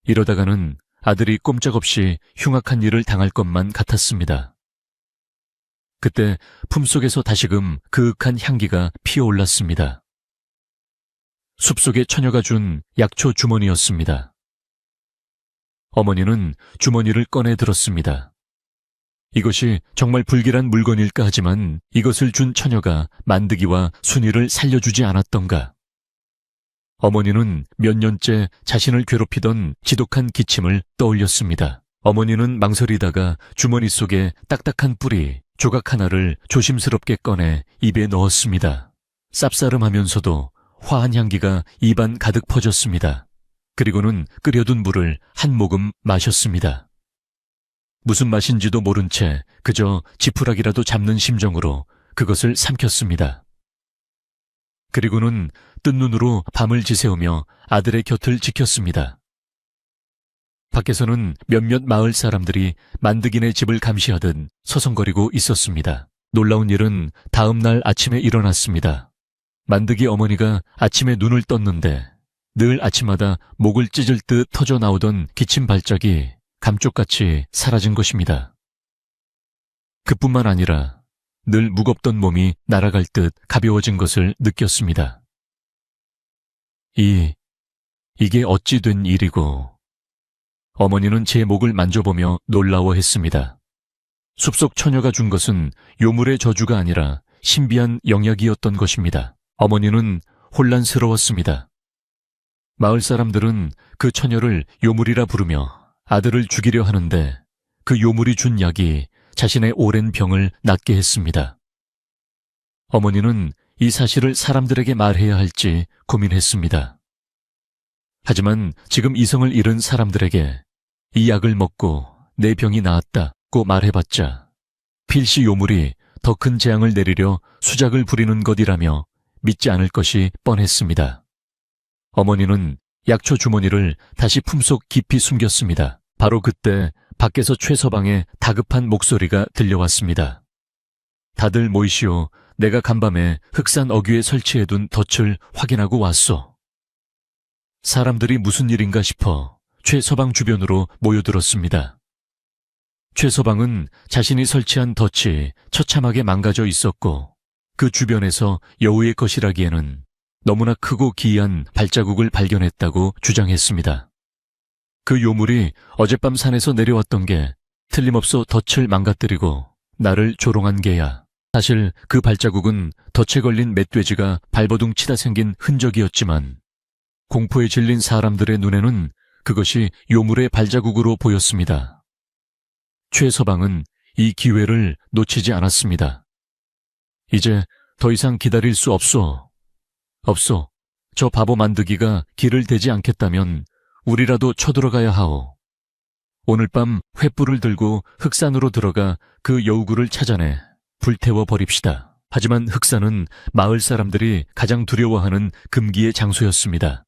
이러다가는 아들이 꼼짝없이 흉악한 일을 당할 것만 같았습니다. 그때 품속에서 다시금 그윽한 향기가 피어올랐습니다. 숲속의 처녀가 준 약초 주머니였습니다. 어머니는 주머니를 꺼내 들었습니다. 이것이 정말 불길한 물건일까 하지만 이것을 준 처녀가 만드기와 순이를 살려주지 않았던가. 어머니는 몇 년째 자신을 괴롭히던 지독한 기침을 떠올렸습니다. 어머니는 망설이다가 주머니 속에 딱딱한 뿌리 조각 하나를 조심스럽게 꺼내 입에 넣었습니다. 쌉싸름하면서도 화한 향기가 입안 가득 퍼졌습니다. 그리고는 끓여둔 물을 한 모금 마셨습니다. 무슨 맛인지도 모른 채 그저 지푸라기라도 잡는 심정으로 그것을 삼켰습니다. 그리고는 뜬 눈으로 밤을 지새우며 아들의 곁을 지켰습니다. 밖에서는 몇몇 마을 사람들이 만드기네 집을 감시하듯 서성거리고 있었습니다. 놀라운 일은 다음 날 아침에 일어났습니다. 만드기 어머니가 아침에 눈을 떴는데 늘 아침마다 목을 찢을 듯 터져 나오던 기침 발작이 감쪽같이 사라진 것입니다. 그뿐만 아니라 늘 무겁던 몸이 날아갈 듯 가벼워진 것을 느꼈습니다. 이게 어찌 된 일이고. 어머니는 제 목을 만져보며 놀라워했습니다. 숲속 처녀가 준 것은 요물의 저주가 아니라 신비한 영약이었던 것입니다. 어머니는 혼란스러웠습니다. 마을 사람들은 그 처녀를 요물이라 부르며 아들을 죽이려 하는데 그 요물이 준 약이 자신의 오랜 병을 낫게 했습니다. 어머니는 이 사실을 사람들에게 말해야 할지 고민했습니다. 하지만 지금 이성을 잃은 사람들에게 이 약을 먹고 내 병이 나았다고 말해봤자 필시 요물이 더 큰 재앙을 내리려 수작을 부리는 것이라며 믿지 않을 것이 뻔했습니다. 어머니는 약초 주머니를 다시 품속 깊이 숨겼습니다. 바로 그때 밖에서 최 서방의 다급한 목소리가 들려왔습니다. 다들 모이시오. 내가 간밤에 흑산 어귀에 설치해둔 덫을 확인하고 왔소. 사람들이 무슨 일인가 싶어 최 서방 주변으로 모여들었습니다. 최 서방은 자신이 설치한 덫이 처참하게 망가져 있었고 그 주변에서 여우의 것이라기에는 너무나 크고 기이한 발자국을 발견했다고 주장했습니다. 그 요물이 어젯밤 산에서 내려왔던 게 틀림없어 덫을 망가뜨리고 나를 조롱한 게야. 사실 그 발자국은 덫에 걸린 멧돼지가 발버둥 치다 생긴 흔적이었지만 공포에 질린 사람들의 눈에는 그것이 요물의 발자국으로 보였습니다. 최 서방은 이 기회를 놓치지 않았습니다. 이제 더 이상 기다릴 수 없소. 저 바보 만드기가 길을 대지 않겠다면 우리라도 쳐들어가야 하오. 오늘 밤 횃불을 들고 흑산으로 들어가 그 여우구를 찾아내 불태워 버립시다. 하지만 흑산은 마을 사람들이 가장 두려워하는 금기의 장소였습니다.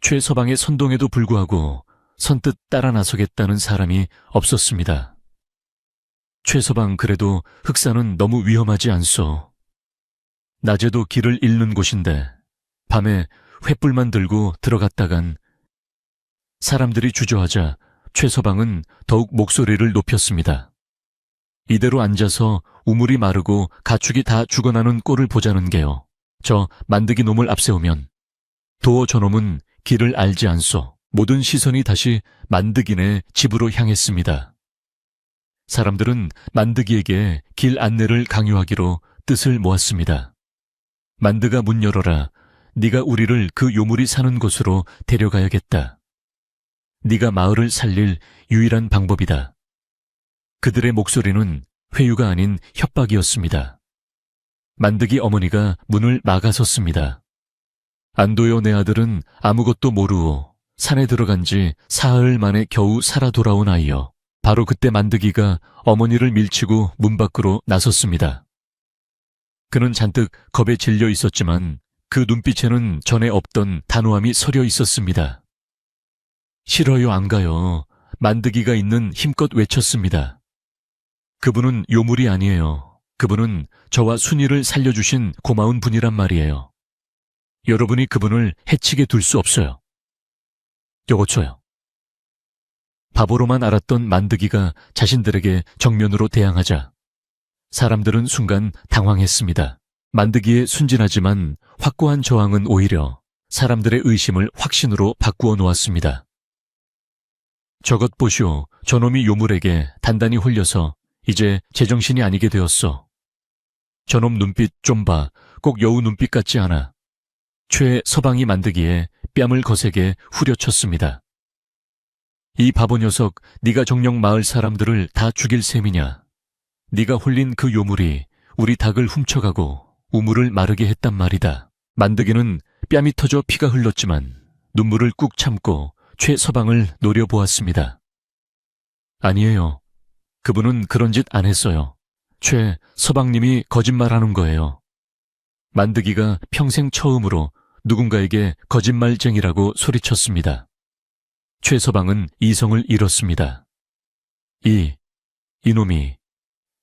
최 서방의 선동에도 불구하고 선뜻 따라 나서겠다는 사람이 없었습니다. 최 서방, 그래도 흑산은 너무 위험하지 않소. 낮에도 길을 잃는 곳인데 밤에 횃불만 들고 들어갔다간. 사람들이 주저하자 최 서방은 더욱 목소리를 높였습니다. 이대로 앉아서 우물이 마르고 가축이 다 죽어나는 꼴을 보자는 게요. 저 만드기 놈을 앞세우면 도어 저놈은 길을 알지 않소. 모든 시선이 다시 만드기네 집으로 향했습니다. 사람들은 만드기에게 길 안내를 강요하기로 뜻을 모았습니다. 만드가 문 열어라. 네가 우리를 그 요물이 사는 곳으로 데려가야겠다. 네가 마을을 살릴 유일한 방법이다. 그들의 목소리는 회유가 아닌 협박이었습니다. 만드기 어머니가 문을 막아섰습니다. 안도요, 내 아들은 아무것도 모르오. 산에 들어간 지 사흘 만에 겨우 살아 돌아온 아이여. 바로 그때 만드기가 어머니를 밀치고 문 밖으로 나섰습니다. 그는 잔뜩 겁에 질려 있었지만 그 눈빛에는 전에 없던 단호함이 서려 있었습니다. 싫어요, 안 가요. 만드기가 있는 힘껏 외쳤습니다. 그분은 요물이 아니에요. 그분은 저와 순이를 살려주신 고마운 분이란 말이에요. 여러분이 그분을 해치게 둘 수 없어요. 요거쳐요. 바보로만 알았던 만드기가 자신들에게 정면으로 대항하자 사람들은 순간 당황했습니다. 만드기의 순진하지만 확고한 저항은 오히려 사람들의 의심을 확신으로 바꾸어 놓았습니다. 저것 보시오. 저놈이 요물에게 단단히 홀려서 이제 제정신이 아니게 되었어. 저놈 눈빛 좀 봐. 꼭 여우 눈빛 같지 않아. 최 서방이 만드기에 뺨을 거세게 후려쳤습니다. 이 바보 녀석, 네가 정녕 마을 사람들을 다 죽일 셈이냐. 네가 홀린 그 요물이 우리 닭을 훔쳐가고 우물을 마르게 했단 말이다. 만드기는 뺨이 터져 피가 흘렀지만 눈물을 꾹 참고 최 서방을 노려보았습니다. 아니에요. 그분은 그런 짓 안 했어요. 최 서방님이 거짓말하는 거예요. 만드기가 평생 처음으로 누군가에게 거짓말쟁이라고 소리쳤습니다. 최 서방은 이성을 잃었습니다. 이놈이.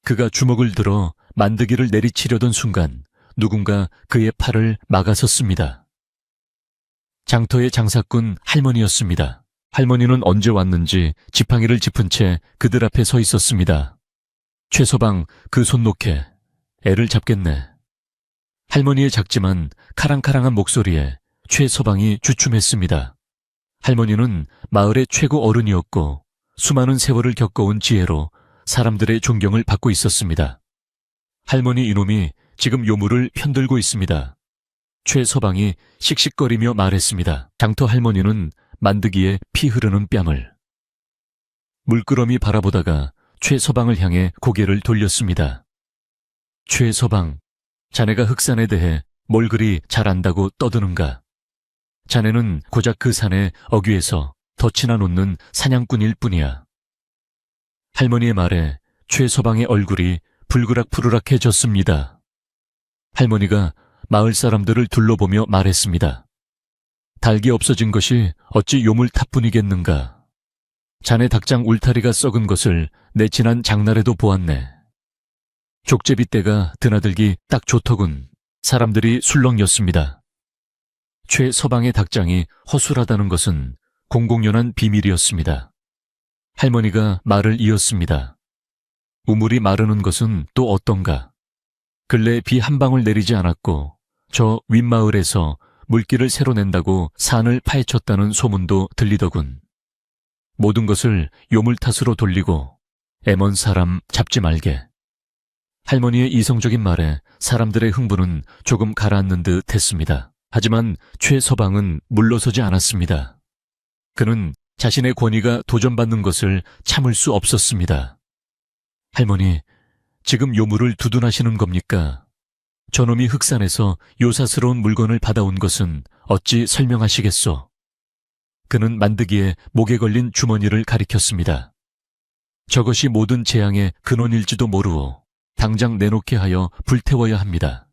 그가 주먹을 들어 만드기를 내리치려던 순간 누군가 그의 팔을 막아섰습니다. 장터의 장사꾼 할머니였습니다. 할머니는 언제 왔는지 지팡이를 짚은 채 그들 앞에 서 있었습니다. 최 서방, 그 손 놓게. 애를 잡겠네. 할머니의 작지만 카랑카랑한 목소리에 최 서방이 주춤했습니다. 할머니는 마을의 최고 어른이었고 수많은 세월을 겪어온 지혜로 사람들의 존경을 받고 있었습니다. 할머니, 이놈이 지금 요물을 편들고 있습니다. 최 서방이 씩씩거리며 말했습니다. 장터 할머니는 만드기에 피 흐르는 뺨을. 물끄러미 바라보다가 최 서방을 향해 고개를 돌렸습니다. 최 서방, 자네가 흑산에 대해 뭘 그리 잘 안다고 떠드는가? 자네는 고작 그 산의 어귀에서 덫이나 놓는 사냥꾼일 뿐이야. 할머니의 말에 최 서방의 얼굴이 불그락푸르락해졌습니다. 할머니가 마을 사람들을 둘러보며 말했습니다. 닭이 없어진 것이 어찌 요물 탓뿐이겠는가. 자네 닭장 울타리가 썩은 것을 내 지난 장날에도 보았네. 족제비 때가 드나들기 딱 좋더군. 사람들이 술렁였습니다. 최 서방의 닭장이 허술하다는 것은 공공연한 비밀이었습니다. 할머니가 말을 이었습니다. 우물이 마르는 것은 또 어떤가? 근래 비 한 방울 내리지 않았고 저 윗마을에서 물길을 새로 낸다고 산을 파헤쳤다는 소문도 들리더군. 모든 것을 요물 탓으로 돌리고 애먼 사람 잡지 말게. 할머니의 이성적인 말에 사람들의 흥분은 조금 가라앉는 듯 했습니다. 하지만 최 서방은 물러서지 않았습니다. 그는 자신의 권위가 도전받는 것을 참을 수 없었습니다. 할머니, 지금 요물을 두둔하시는 겁니까? 저놈이 흑산에서 요사스러운 물건을 받아온 것은 어찌 설명하시겠소? 그는 만드기에 목에 걸린 주머니를 가리켰습니다. 저것이 모든 재앙의 근원일지도 모르오 당장 내놓게 하여 불태워야 합니다.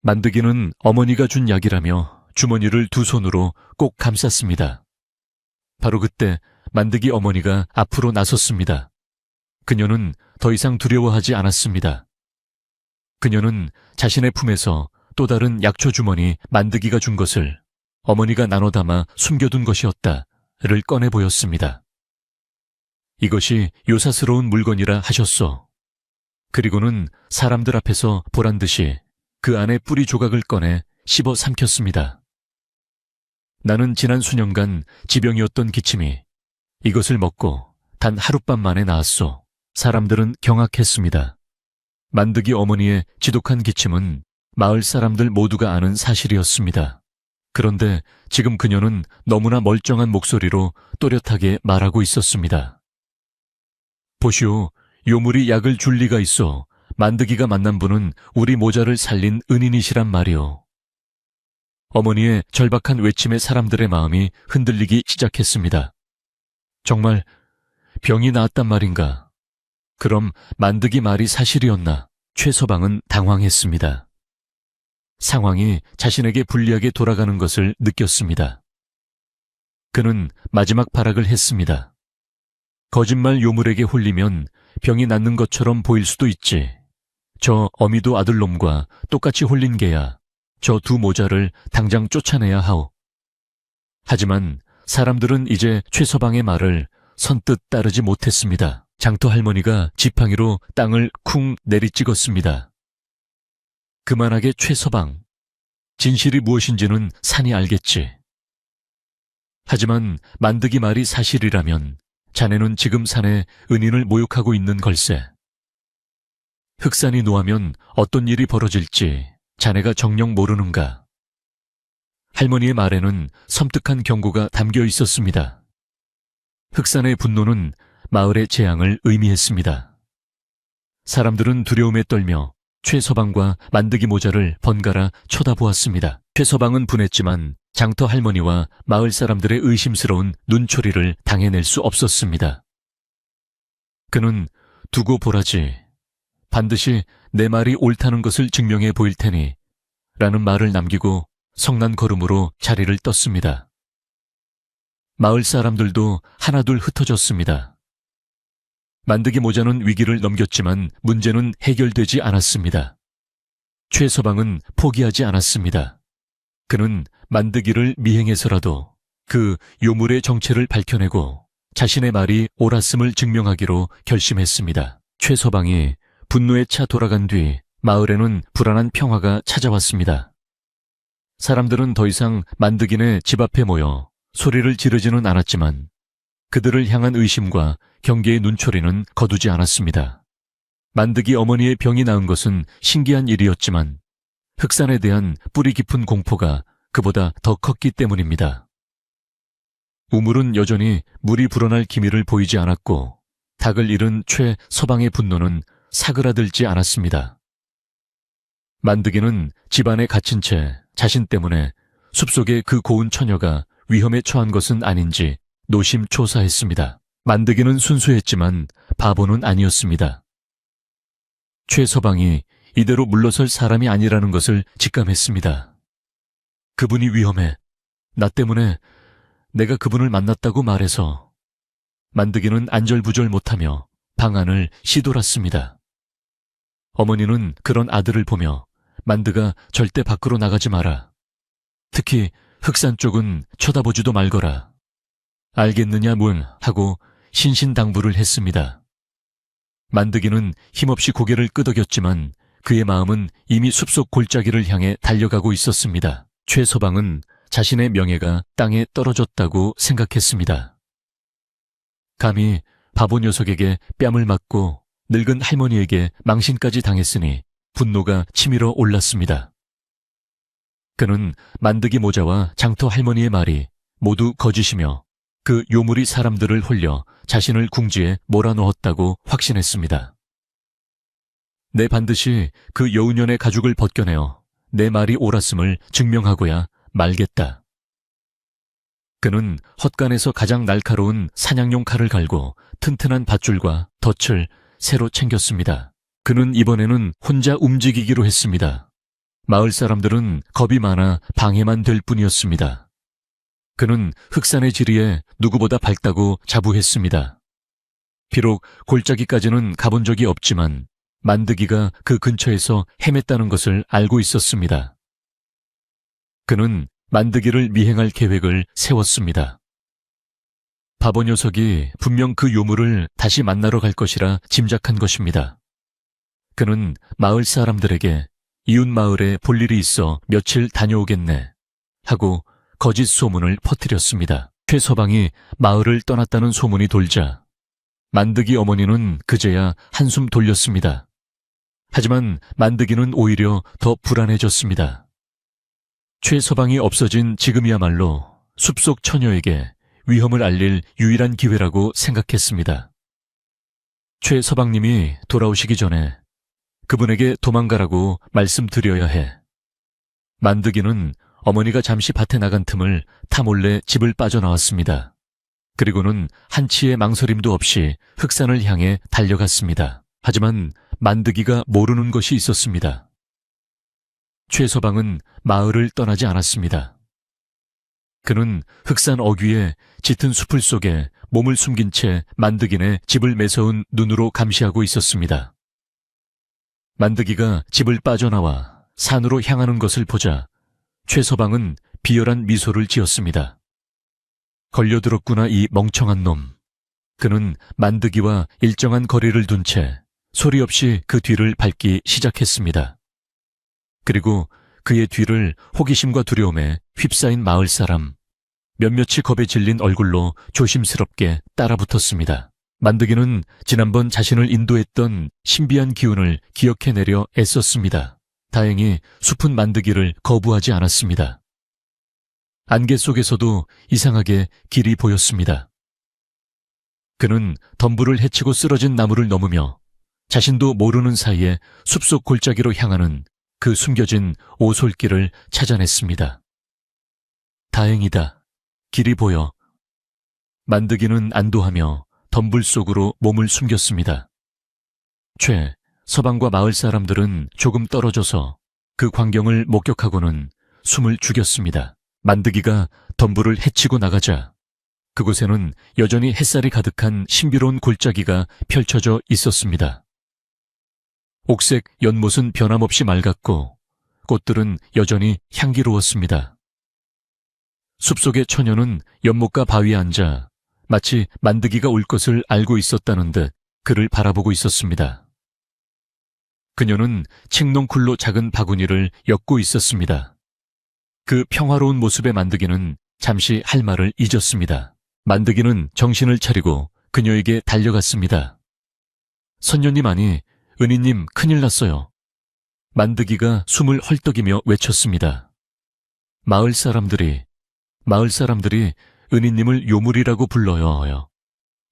만드기는 어머니가 준 약이라며 주머니를 두 손으로 꼭 감쌌습니다. 바로 그때 만드기 어머니가 앞으로 나섰습니다. 그녀는 더 이상 두려워하지 않았습니다. 그녀는 자신의 품에서 또 다른 약초 주머니 만드기가 준 것을 어머니가 나눠 담아 숨겨둔 것이었다를 꺼내 보였습니다. 이것이 요사스러운 물건이라 하셨소. 그리고는 사람들 앞에서 보란 듯이 그 안에 뿌리 조각을 꺼내 씹어 삼켰습니다. 나는 지난 수년간 지병이었던 기침이 이것을 먹고 단 하룻밤 만에 나았소. 사람들은 경악했습니다. 만드기 어머니의 지독한 기침은 마을 사람들 모두가 아는 사실이었습니다. 그런데 지금 그녀는 너무나 멀쩡한 목소리로 또렷하게 말하고 있었습니다. 보시오, 요물이 약을 줄 리가 있어. 만드기가 만난 분은 우리 모자를 살린 은인이시란 말이오. 어머니의 절박한 외침에 사람들의 마음이 흔들리기 시작했습니다. 정말 병이 나았단 말인가? 그럼 만드기 말이 사실이었나? 최 서방은 당황했습니다. 상황이 자신에게 불리하게 돌아가는 것을 느꼈습니다. 그는 마지막 발악을 했습니다. 거짓말 요물에게 홀리면 병이 낫는 것처럼 보일 수도 있지. 저 어미도 아들놈과 똑같이 홀린 개야. 저 두 모자를 당장 쫓아내야 하오. 하지만 사람들은 이제 최 서방의 말을 선뜻 따르지 못했습니다. 장터 할머니가 지팡이로 땅을 쿵 내리찍었습니다. 그만하게 최 서방. 진실이 무엇인지는 산이 알겠지. 하지만 만드기 말이 사실이라면 자네는 지금 산에 은인을 모욕하고 있는 걸세. 흑산이 노하면 어떤 일이 벌어질지 자네가 정녕 모르는가. 할머니의 말에는 섬뜩한 경고가 담겨 있었습니다. 흑산의 분노는 마을의 재앙을 의미했습니다. 사람들은 두려움에 떨며 최 서방과 만드기 모자를 번갈아 쳐다보았습니다. 최 서방은 분했지만 장터 할머니와 마을 사람들의 의심스러운 눈초리를 당해낼 수 없었습니다. 그는 두고 보라지. 반드시 내 말이 옳다는 것을 증명해 보일 테니 라는 말을 남기고 성난 걸음으로 자리를 떴습니다. 마을 사람들도 하나둘 흩어졌습니다. 만드기 모자는 위기를 넘겼지만 문제는 해결되지 않았습니다. 최 서방은 포기하지 않았습니다. 그는 만드기를 미행해서라도 그 요물의 정체를 밝혀내고 자신의 말이 옳았음을 증명하기로 결심했습니다. 최 서방이 분노에 차 돌아간 뒤 마을에는 불안한 평화가 찾아왔습니다. 사람들은 더 이상 만드기네 집 앞에 모여 소리를 지르지는 않았지만 그들을 향한 의심과 경계의 눈초리는 거두지 않았습니다. 만드기 어머니의 병이 나은 것은 신기한 일이었지만 흑산에 대한 뿌리 깊은 공포가 그보다 더 컸기 때문입니다. 우물은 여전히 물이 불어날 기미를 보이지 않았고 닭을 잃은 최 서방의 분노는 사그라들지 않았습니다. 만드기는 집안에 갇힌 채 자신 때문에 숲속의 그 고운 처녀가 위험에 처한 것은 아닌지 노심초사했습니다. 만드기는 순수했지만 바보는 아니었습니다. 최 서방이 이대로 물러설 사람이 아니라는 것을 직감했습니다. 그분이 위험해. 나 때문에 내가 그분을 만났다고 말해서. 만드기는 안절부절 못하며 방안을 시돌았습니다. 어머니는 그런 아들을 보며 만드가 절대 밖으로 나가지 마라. 특히 흑산 쪽은 쳐다보지도 말거라. 알겠느냐 뭘 하고 신신당부를 했습니다. 만드기는 힘없이 고개를 끄덕였지만 그의 마음은 이미 숲속 골짜기를 향해 달려가고 있었습니다. 최서방은 자신의 명예가 땅에 떨어졌다고 생각했습니다. 감히 바보 녀석에게 뺨을 맞고 늙은 할머니에게 망신까지 당했으니 분노가 치밀어 올랐습니다. 그는 만드기 모자와 장터 할머니의 말이 모두 거짓이며 그 요물이 사람들을 홀려 자신을 궁지에 몰아넣었다고 확신했습니다. 내 반드시 그 여우년의 가죽을 벗겨내어 내 말이 옳았음을 증명하고야 말겠다. 그는 헛간에서 가장 날카로운 사냥용 칼을 갈고 튼튼한 밧줄과 덫을 새로 챙겼습니다. 그는 이번에는 혼자 움직이기로 했습니다. 마을 사람들은 겁이 많아 방해만 될 뿐이었습니다. 그는 흑산의 지리에 누구보다 밝다고 자부했습니다. 비록 골짜기까지는 가본 적이 없지만 만드기가 그 근처에서 헤맸다는 것을 알고 있었습니다. 그는 만드기를 미행할 계획을 세웠습니다. 바보 녀석이 분명 그 요물을 다시 만나러 갈 것이라 짐작한 것입니다. 그는 마을 사람들에게 이웃 마을에 볼 일이 있어 며칠 다녀오겠네 하고 거짓 소문을 퍼뜨렸습니다. 최서방이 마을을 떠났다는 소문이 돌자 만드기 어머니는 그제야 한숨 돌렸습니다. 하지만 만드기는 오히려 더 불안해졌습니다. 최서방이 없어진 지금이야말로 숲속 처녀에게 위험을 알릴 유일한 기회라고 생각했습니다. 최서방님이 돌아오시기 전에 그분에게 도망가라고 말씀드려야 해. 만드기는 어머니가 잠시 밭에 나간 틈을 타몰래 집을 빠져나왔습니다. 그리고는 한치의 망설임도 없이 흑산을 향해 달려갔습니다. 하지만 만드기가 모르는 것이 있었습니다. 최서방은 마을을 떠나지 않았습니다. 그는 흑산 어귀에 짙은 수풀 속에 몸을 숨긴 채 만드기네 집을 매서운 눈으로 감시하고 있었습니다. 만드기가 집을 빠져나와 산으로 향하는 것을 보자 최서방은 비열한 미소를 지었습니다. 걸려들었구나 이 멍청한 놈. 그는 만드기와 일정한 거리를 둔 채 소리 없이 그 뒤를 밟기 시작했습니다. 그리고 그의 뒤를 호기심과 두려움에 휩싸인 마을 사람, 몇몇이 겁에 질린 얼굴로 조심스럽게 따라붙었습니다. 만드기는 지난번 자신을 인도했던 신비한 기운을 기억해내려 애썼습니다. 다행히 숲은 만드기를 거부하지 않았습니다. 안개 속에서도 이상하게 길이 보였습니다. 그는 덤불을 헤치고 쓰러진 나무를 넘으며 자신도 모르는 사이에 숲속 골짜기로 향하는 그 숨겨진 오솔길을 찾아냈습니다. 다행이다. 길이 보여. 만드기는 안도하며 덤불 속으로 몸을 숨겼습니다. 서방과 마을 사람들은 조금 떨어져서 그 광경을 목격하고는 숨을 죽였습니다. 만드기가 덤불을 헤치고 나가자 그곳에는 여전히 햇살이 가득한 신비로운 골짜기가 펼쳐져 있었습니다. 옥색 연못은 변함없이 맑았고 꽃들은 여전히 향기로웠습니다. 숲속의 처녀는 연못가 바위에 앉아 마치 만드기가 올 것을 알고 있었다는 듯 그를 바라보고 있었습니다. 그녀는 칡농쿨로 작은 바구니를 엮고 있었습니다. 그 평화로운 모습에 만드기는 잠시 할 말을 잊었습니다. 만드기는 정신을 차리고 그녀에게 달려갔습니다. 선녀님 아니, 은희님 큰일 났어요. 만드기가 숨을 헐떡이며 외쳤습니다. 마을 사람들이 은희님을 요물이라고 불러요.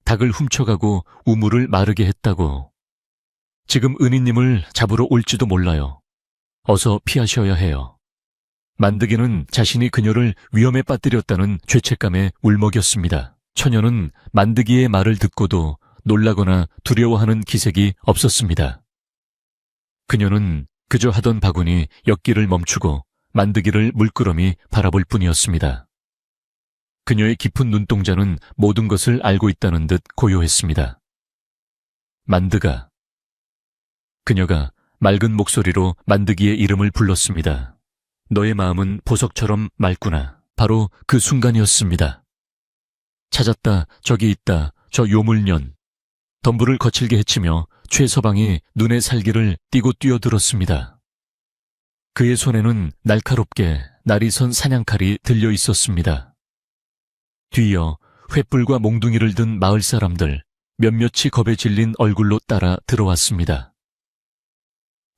닭을 훔쳐가고 우물을 마르게 했다고. 지금 은희님을 잡으러 올지도 몰라요. 어서 피하셔야 해요. 만드기는 자신이 그녀를 위험에 빠뜨렸다는 죄책감에 울먹였습니다. 처녀는 만드기의 말을 듣고도 놀라거나 두려워하는 기색이 없었습니다. 그녀는 그저 하던 바구니 엮기를 멈추고 만드기를 물끄러미 바라볼 뿐이었습니다. 그녀의 깊은 눈동자는 모든 것을 알고 있다는 듯 고요했습니다. 만드가. 그녀가 맑은 목소리로 만드기의 이름을 불렀습니다. 너의 마음은 보석처럼 맑구나. 바로 그 순간이었습니다. 찾았다, 저기 있다, 저 요물년. 덤불을 거칠게 헤치며 최서방이 눈의 살기를 띠고 뛰어들었습니다. 그의 손에는 날카롭게 날이 선 사냥칼이 들려 있었습니다. 뒤이어 횃불과 몽둥이를 든 마을 사람들 몇몇이 겁에 질린 얼굴로 따라 들어왔습니다.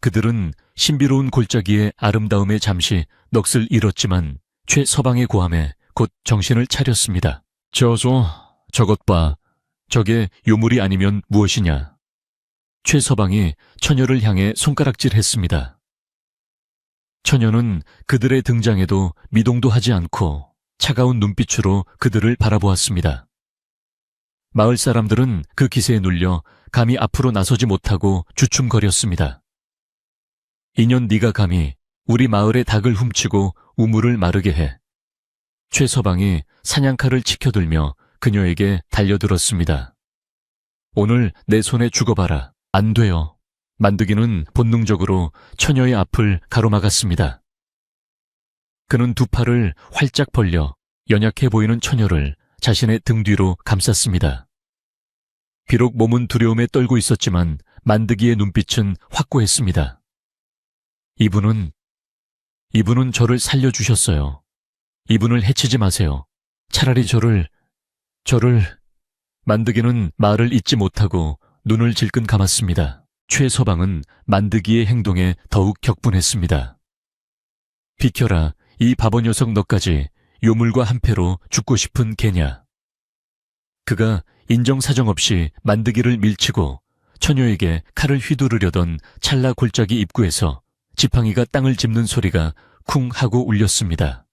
그들은 신비로운 골짜기의 아름다움에 잠시 넋을 잃었지만 최서방의 고함에 곧 정신을 차렸습니다. 저것 봐. 저게 요물이 아니면 무엇이냐. 최서방이 처녀를 향해 손가락질했습니다. 처녀는 그들의 등장에도 미동도 하지 않고 차가운 눈빛으로 그들을 바라보았습니다. 마을 사람들은 그 기세에 눌려 감히 앞으로 나서지 못하고 주춤거렸습니다. 이년 네가 감히 우리 마을의 닭을 훔치고 우물을 마르게 해. 최서방이 사냥칼을 치켜들며 그녀에게 달려들었습니다. 오늘 내 손에 죽어봐라. 안 돼요. 만드기는 본능적으로 처녀의 앞을 가로막았습니다. 그는 두 팔을 활짝 벌려 연약해 보이는 처녀를 자신의 등 뒤로 감쌌습니다. 비록 몸은 두려움에 떨고 있었지만 만드기의 눈빛은 확고했습니다. 이분은 저를 살려주셨어요. 이분을 해치지 마세요. 차라리 저를 만드기는 말을 잇지 못하고 눈을 질끈 감았습니다. 최서방은 만드기의 행동에 더욱 격분했습니다. 비켜라, 이 바보 녀석 너까지 요물과 한패로 죽고 싶은 개냐. 그가 인정사정 없이 만드기를 밀치고 처녀에게 칼을 휘두르려던 찰나 골짜기 입구에서 지팡이가 땅을 짚는 소리가 쿵 하고 울렸습니다.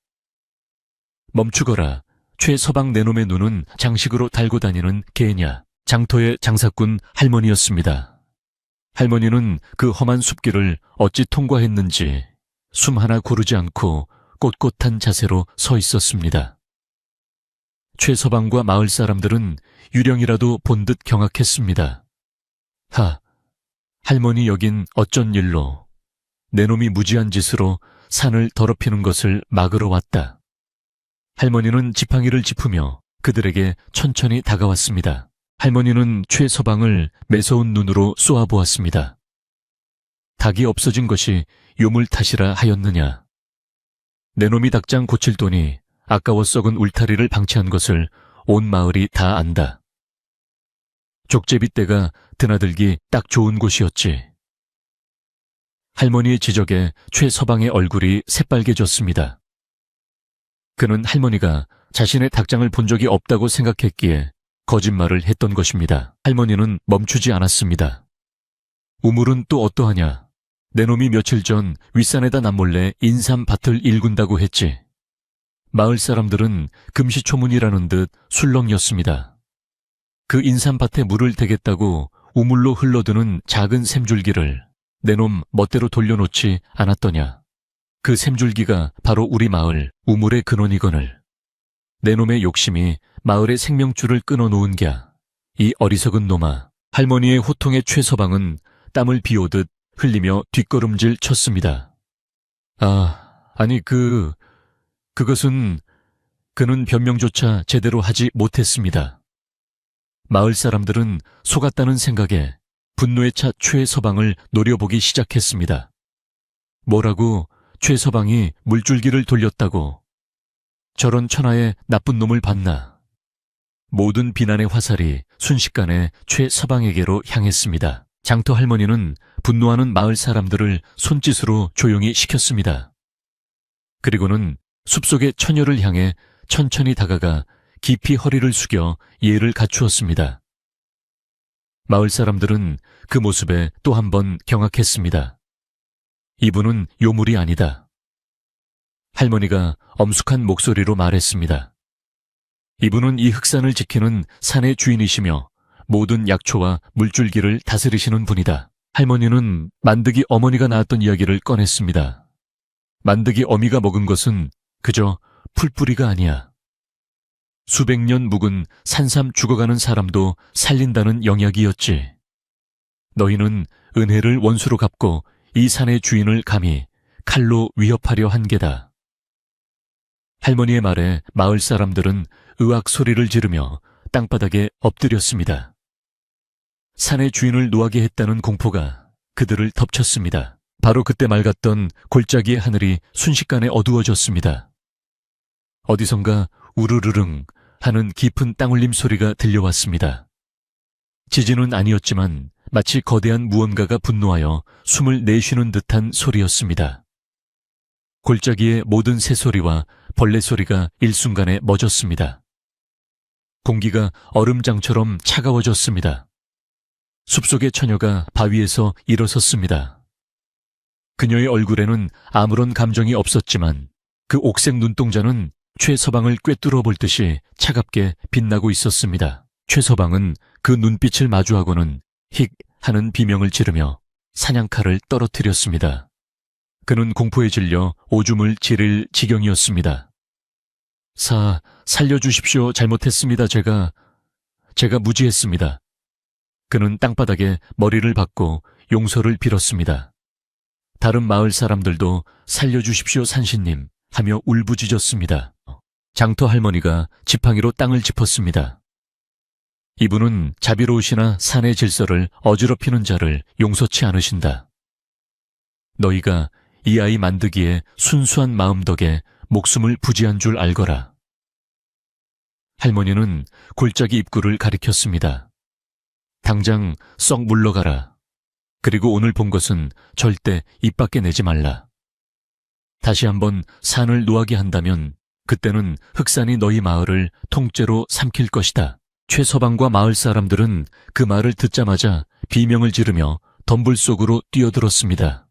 멈추거라. 최서방 내놈의 눈은 장식으로 달고 다니는 개냐. 장터의 장사꾼 할머니였습니다. 할머니는 그 험한 숲길을 어찌 통과했는지 숨 하나 고르지 않고 꼿꼿한 자세로 서 있었습니다. 최서방과 마을 사람들은 유령이라도 본 듯 경악했습니다. 할머니 여긴 어쩐 일로. 내놈이 무지한 짓으로 산을 더럽히는 것을 막으러 왔다. 할머니는 지팡이를 짚으며 그들에게 천천히 다가왔습니다. 할머니는 최서방을 매서운 눈으로 쏘아보았습니다. 닭이 없어진 것이 요물 탓이라 하였느냐. 내놈이 닭장 고칠 돈이 아까워 썩은 울타리를 방치한 것을 온 마을이 다 안다. 족제비 떼가 드나들기 딱 좋은 곳이었지. 할머니의 지적에 최서방의 얼굴이 새빨개졌습니다. 그는 할머니가 자신의 닭장을 본 적이 없다고 생각했기에 거짓말을 했던 것입니다. 할머니는 멈추지 않았습니다. 우물은 또 어떠하냐. 내 놈이 며칠 전 윗산에다 남몰래 인삼밭을 일군다고 했지. 마을 사람들은 금시초문이라는 듯 술렁였습니다. 그 인삼밭에 물을 대겠다고 우물로 흘러드는 작은 샘줄기를 내 놈 멋대로 돌려놓지 않았더냐. 그 샘줄기가 바로 우리 마을 우물의 근원이거늘. 내 놈의 욕심이 마을의 생명줄을 끊어놓은 갸. 이 어리석은 놈아. 할머니의 호통에 최서방은 땀을 비오듯 흘리며 뒷걸음질 쳤습니다. 아니 그것은 그는 변명조차 제대로 하지 못했습니다. 마을 사람들은 속았다는 생각에 분노에 차 최서방을 노려보기 시작했습니다. 뭐라고? 최서방이 물줄기를 돌렸다고. 저런 천하의 나쁜 놈을 봤나. 모든 비난의 화살이 순식간에 최서방에게로 향했습니다. 장터 할머니는 분노하는 마을 사람들을 손짓으로 조용히 시켰습니다. 그리고는 숲속의 처녀를 향해 천천히 다가가 깊이 허리를 숙여 예를 갖추었습니다. 마을 사람들은 그 모습에 또 한 번 경악했습니다. 이분은 요물이 아니다. 할머니가 엄숙한 목소리로 말했습니다. 이분은 이 흑산을 지키는 산의 주인이시며 모든 약초와 물줄기를 다스리시는 분이다. 할머니는 만드기 어머니가 낳았던 이야기를 꺼냈습니다. 만드기 어미가 먹은 것은 그저 풀뿌리가 아니야. 수백 년 묵은 산삼 죽어가는 사람도 살린다는 영약이었지. 너희는 은혜를 원수로 갚고 이 산의 주인을 감히 칼로 위협하려 한 게다. 할머니의 말에 마을 사람들은 의악 소리를 지르며 땅바닥에 엎드렸습니다. 산의 주인을 노하게 했다는 공포가 그들을 덮쳤습니다. 바로 그때 맑았던 골짜기의 하늘이 순식간에 어두워졌습니다. 어디선가 우르르릉 하는 깊은 땅울림 소리가 들려왔습니다. 지진은 아니었지만 마치 거대한 무언가가 분노하여 숨을 내쉬는 듯한 소리였습니다. 골짜기의 모든 새소리와 벌레 소리가 일순간에 멎었습니다. 공기가 얼음장처럼 차가워졌습니다. 숲속의 처녀가 바위에서 일어섰습니다. 그녀의 얼굴에는 아무런 감정이 없었지만 그 옥색 눈동자는 최서방을 꿰뚫어 볼 듯이 차갑게 빛나고 있었습니다. 최서방은 그 눈빛을 마주하고는 힉 하는 비명을 지르며 사냥칼을 떨어뜨렸습니다. 그는 공포에 질려 오줌을 지를 지경이었습니다. 살려주십시오. 잘못했습니다. 제가 무지했습니다. 그는 땅바닥에 머리를 박고 용서를 빌었습니다. 다른 마을 사람들도 살려주십시오 산신님 하며 울부짖었습니다. 장터 할머니가 지팡이로 땅을 짚었습니다. 이분은 자비로우시나 산의 질서를 어지럽히는 자를 용서치 않으신다. 너희가 이 아이 만드기에 순수한 마음 덕에 목숨을 부지한 줄 알거라. 할머니는 골짜기 입구를 가리켰습니다. 당장 썩 물러가라. 그리고 오늘 본 것은 절대 입 밖에 내지 말라. 다시 한번 산을 노하게 한다면 그때는 흑산이 너희 마을을 통째로 삼킬 것이다. 최서방과 마을 사람들은 그 말을 듣자마자 비명을 지르며 덤불 속으로 뛰어들었습니다.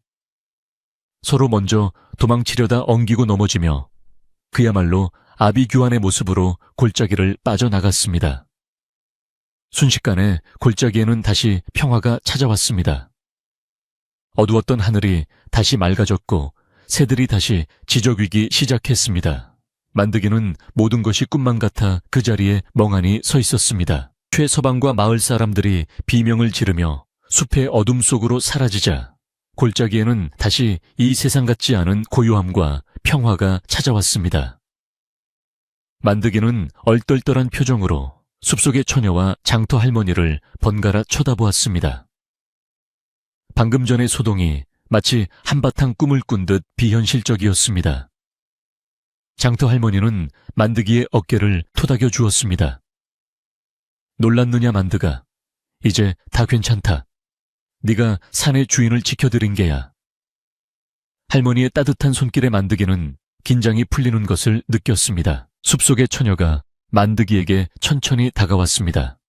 서로 먼저 도망치려다 엉기고 넘어지며 그야말로 아비규환의 모습으로 골짜기를 빠져나갔습니다. 순식간에 골짜기에는 다시 평화가 찾아왔습니다. 어두웠던 하늘이 다시 맑아졌고 새들이 다시 지저귀기 시작했습니다. 만드기는 모든 것이 꿈만 같아 그 자리에 멍하니 서 있었습니다. 최서방과 마을 사람들이 비명을 지르며 숲의 어둠 속으로 사라지자 골짜기에는 다시 이 세상 같지 않은 고요함과 평화가 찾아왔습니다. 만드기는 얼떨떨한 표정으로 숲속의 처녀와 장터 할머니를 번갈아 쳐다보았습니다. 방금 전의 소동이 마치 한바탕 꿈을 꾼 듯 비현실적이었습니다. 장터 할머니는 만드기의 어깨를 토닥여 주었습니다. 놀랐느냐 만드가. 이제 다 괜찮다. 네가 산의 주인을 지켜드린 게야. 할머니의 따뜻한 손길에 만드기는 긴장이 풀리는 것을 느꼈습니다. 숲속의 처녀가 만드기에게 천천히 다가왔습니다.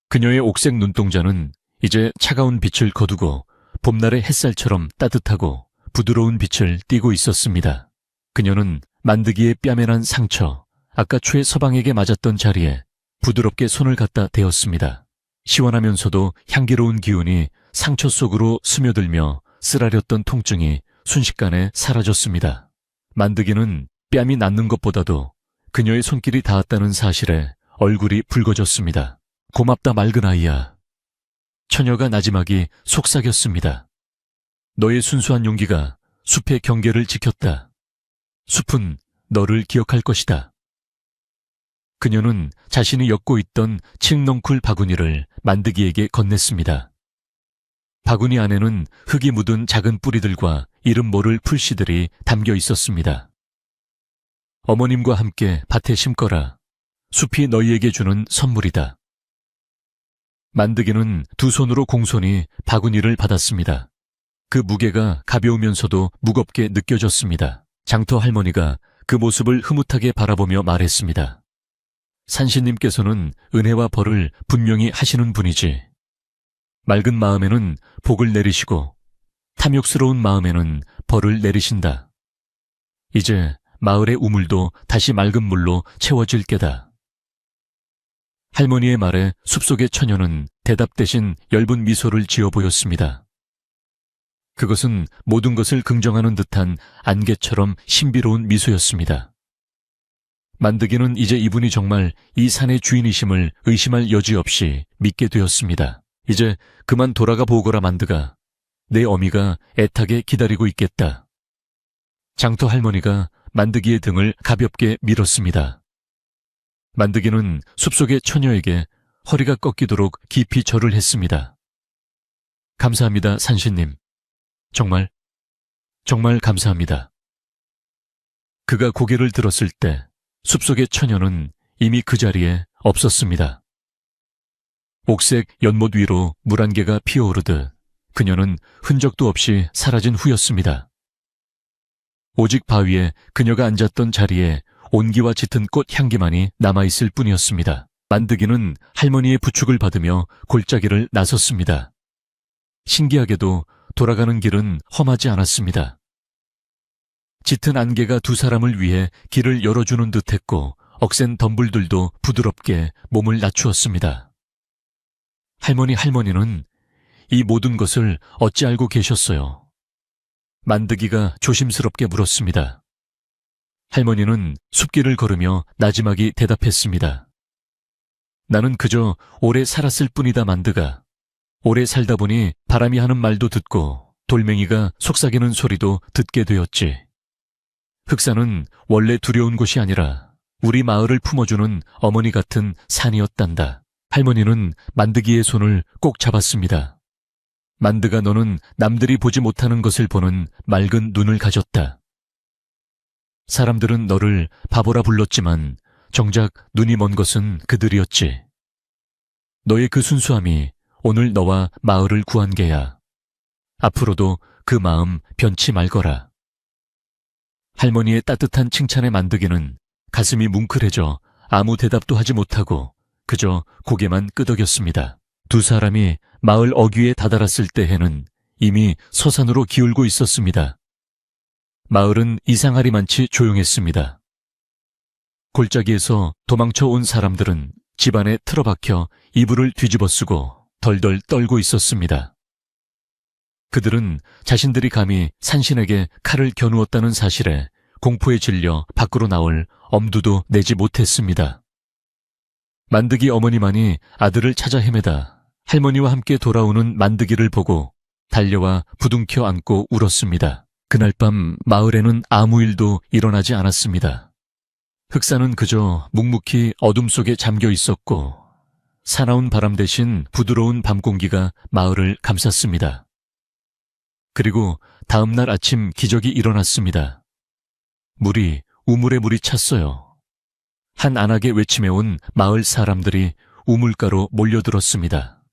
그녀의 옥색 눈동자는 이제 차가운 빛을 거두고 봄날의 햇살처럼 따뜻하고 부드러운 빛을 띠고 있었습니다. 그녀는 만드기의 뺨에 난 상처, 아까 최서방에게 맞았던 자리에 부드럽게 손을 갖다 대었습니다. 시원하면서도 향기로운 기운이 상처 속으로 스며들며 쓰라렸던 통증이 순식간에 사라졌습니다. 만드기는 뺨이 낫는 것보다도 그녀의 손길이 닿았다는 사실에 얼굴이 붉어졌습니다. 고맙다 맑은 아이야. 처녀가 나지막이 속삭였습니다. 너의 순수한 용기가 숲의 경계를 지켰다. 숲은 너를 기억할 것이다. 그녀는 자신이 엮고 있던 칡넝쿨 바구니를 만드기에게 건넸습니다. 바구니 안에는 흙이 묻은 작은 뿌리들과 이름 모를 풀씨들이 담겨 있었습니다. 어머님과 함께 밭에 심거라. 숲이 너희에게 주는 선물이다. 만드기는 두 손으로 공손히 바구니를 받았습니다. 그 무게가 가벼우면서도 무겁게 느껴졌습니다. 장터 할머니가 그 모습을 흐뭇하게 바라보며 말했습니다. 산신님께서는 은혜와 벌을 분명히 하시는 분이지. 맑은 마음에는 복을 내리시고 탐욕스러운 마음에는 벌을 내리신다. 이제 마을의 우물도 다시 맑은 물로 채워질 게다. 할머니의 말에 숲속의 처녀는 대답 대신 엷은 미소를 지어 보였습니다. 그것은 모든 것을 긍정하는 듯한 안개처럼 신비로운 미소였습니다. 만드기는 이제 이분이 정말 이 산의 주인이심을 의심할 여지 없이 믿게 되었습니다. 이제 그만 돌아가 보거라 만드가. 내 어미가 애타게 기다리고 있겠다. 장터 할머니가 만드기의 등을 가볍게 밀었습니다. 만드기는 숲속의 처녀에게 허리가 꺾이도록 깊이 절을 했습니다. 감사합니다, 산신님. 정말 감사합니다. 그가 고개를 들었을 때 숲속의 처녀는 이미 그 자리에 없었습니다. 옥색 연못 위로 물 한 개가 피어오르듯 그녀는 흔적도 없이 사라진 후였습니다. 오직 바위에 그녀가 앉았던 자리에 온기와 짙은 꽃 향기만이 남아있을 뿐이었습니다. 만드기는 할머니의 부축을 받으며 골짜기를 나섰습니다. 신기하게도 돌아가는 길은 험하지 않았습니다. 짙은 안개가 두 사람을 위해 길을 열어주는 듯했고 억센 덤불들도 부드럽게 몸을 낮추었습니다. 할머니는 이 모든 것을 어찌 알고 계셨어요? 만드기가 조심스럽게 물었습니다. 할머니는 숲길을 걸으며 나지막이 대답했습니다. 나는 그저 오래 살았을 뿐이다, 만드가. 오래 살다 보니 바람이 하는 말도 듣고 돌멩이가 속삭이는 소리도 듣게 되었지. 흑산은 원래 두려운 곳이 아니라 우리 마을을 품어주는 어머니 같은 산이었단다. 할머니는 만드기의 손을 꼭 잡았습니다. 만드가, 너는 남들이 보지 못하는 것을 보는 맑은 눈을 가졌다. 사람들은 너를 바보라 불렀지만 정작 눈이 먼 것은 그들이었지. 너의 그 순수함이 오늘 너와 마을을 구한 게야. 앞으로도 그 마음 변치 말거라. 할머니의 따뜻한 칭찬에 만드기는 가슴이 뭉클해져 아무 대답도 하지 못하고 그저 고개만 끄덕였습니다. 두 사람이 마을 어귀에 다다랐을 때 해는 이미 서산으로 기울고 있었습니다. 마을은 이상하리만치 조용했습니다. 골짜기에서 도망쳐 온 사람들은 집안에 틀어박혀 이불을 뒤집어 쓰고 덜덜 떨고 있었습니다. 그들은 자신들이 감히 산신에게 칼을 겨누었다는 사실에 공포에 질려 밖으로 나올 엄두도 내지 못했습니다. 만드기 어머니만이 아들을 찾아 헤매다 할머니와 함께 돌아오는 만드기를 보고 달려와 부둥켜 안고 울었습니다. 그날 밤 마을에는 아무 일도 일어나지 않았습니다. 흑산은 그저 묵묵히 어둠 속에 잠겨 있었고 사나운 바람 대신 부드러운 밤 공기가 마을을 감쌌습니다. 그리고 다음 날 아침 기적이 일어났습니다. 우물에 물이 찼어요. 한 안악의 외침에 온 마을 사람들이 우물가로 몰려들었습니다.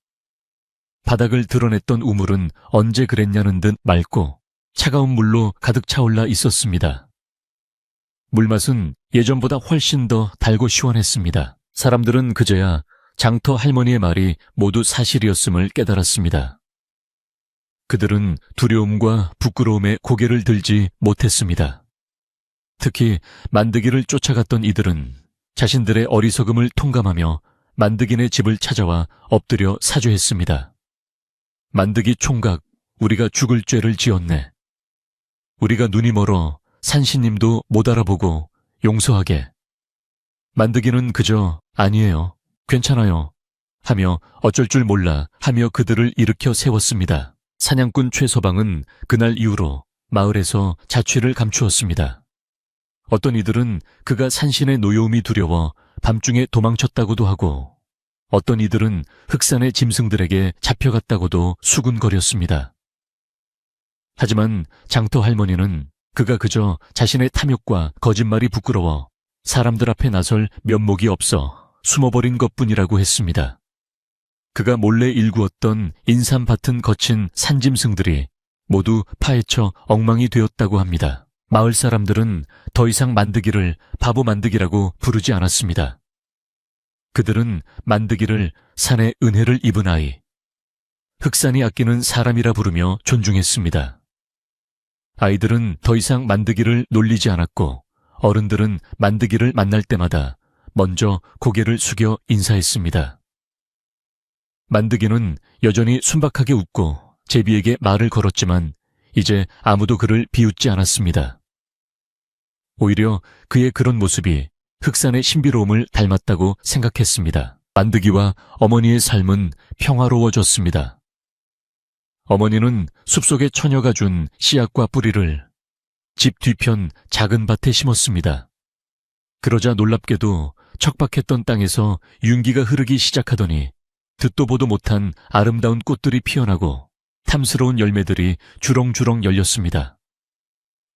바닥을 드러냈던 우물은 언제 그랬냐는 듯 맑고 차가운 물로 가득 차올라 있었습니다. 물맛은 예전보다 훨씬 더 달고 시원했습니다. 사람들은 그제야 장터 할머니의 말이 모두 사실이었음을 깨달았습니다. 그들은 두려움과 부끄러움에 고개를 들지 못했습니다. 특히 만드기를 쫓아갔던 이들은 자신들의 어리석음을 통감하며 만드기네 집을 찾아와 엎드려 사죄했습니다. 만드기 총각, 우리가 죽을 죄를 지었네. 우리가 눈이 멀어 산신님도 못 알아보고 용서하게. 만드기는 그저 아니에요, 괜찮아요 하며 어쩔 줄 몰라 하며 그들을 일으켜 세웠습니다. 사냥꾼 최서방은 그날 이후로 마을에서 자취를 감추었습니다. 어떤 이들은 그가 산신의 노여움이 두려워 밤중에 도망쳤다고도 하고 어떤 이들은 흑산의 짐승들에게 잡혀갔다고도 수군거렸습니다. 하지만 장터 할머니는 그가 그저 자신의 탐욕과 거짓말이 부끄러워 사람들 앞에 나설 면목이 없어 숨어버린 것뿐이라고 했습니다. 그가 몰래 일구었던 인삼밭은 거친 산짐승들이 모두 파헤쳐 엉망이 되었다고 합니다. 마을 사람들은 더 이상 만드기를 바보 만드기라고 부르지 않았습니다. 그들은 만드기를 산의 은혜를 입은 아이, 흑산이 아끼는 사람이라 부르며 존중했습니다. 아이들은 더 이상 만드기를 놀리지 않았고 어른들은 만드기를 만날 때마다 먼저 고개를 숙여 인사했습니다. 만드기는 여전히 순박하게 웃고 제비에게 말을 걸었지만 이제 아무도 그를 비웃지 않았습니다. 오히려 그의 그런 모습이 흑산의 신비로움을 닮았다고 생각했습니다. 만드기와 어머니의 삶은 평화로워졌습니다. 어머니는 숲속의 처녀가 준 씨앗과 뿌리를 집 뒤편 작은 밭에 심었습니다. 그러자 놀랍게도 척박했던 땅에서 윤기가 흐르기 시작하더니 듣도 보도 못한 아름다운 꽃들이 피어나고 탐스러운 열매들이 주렁주렁 열렸습니다.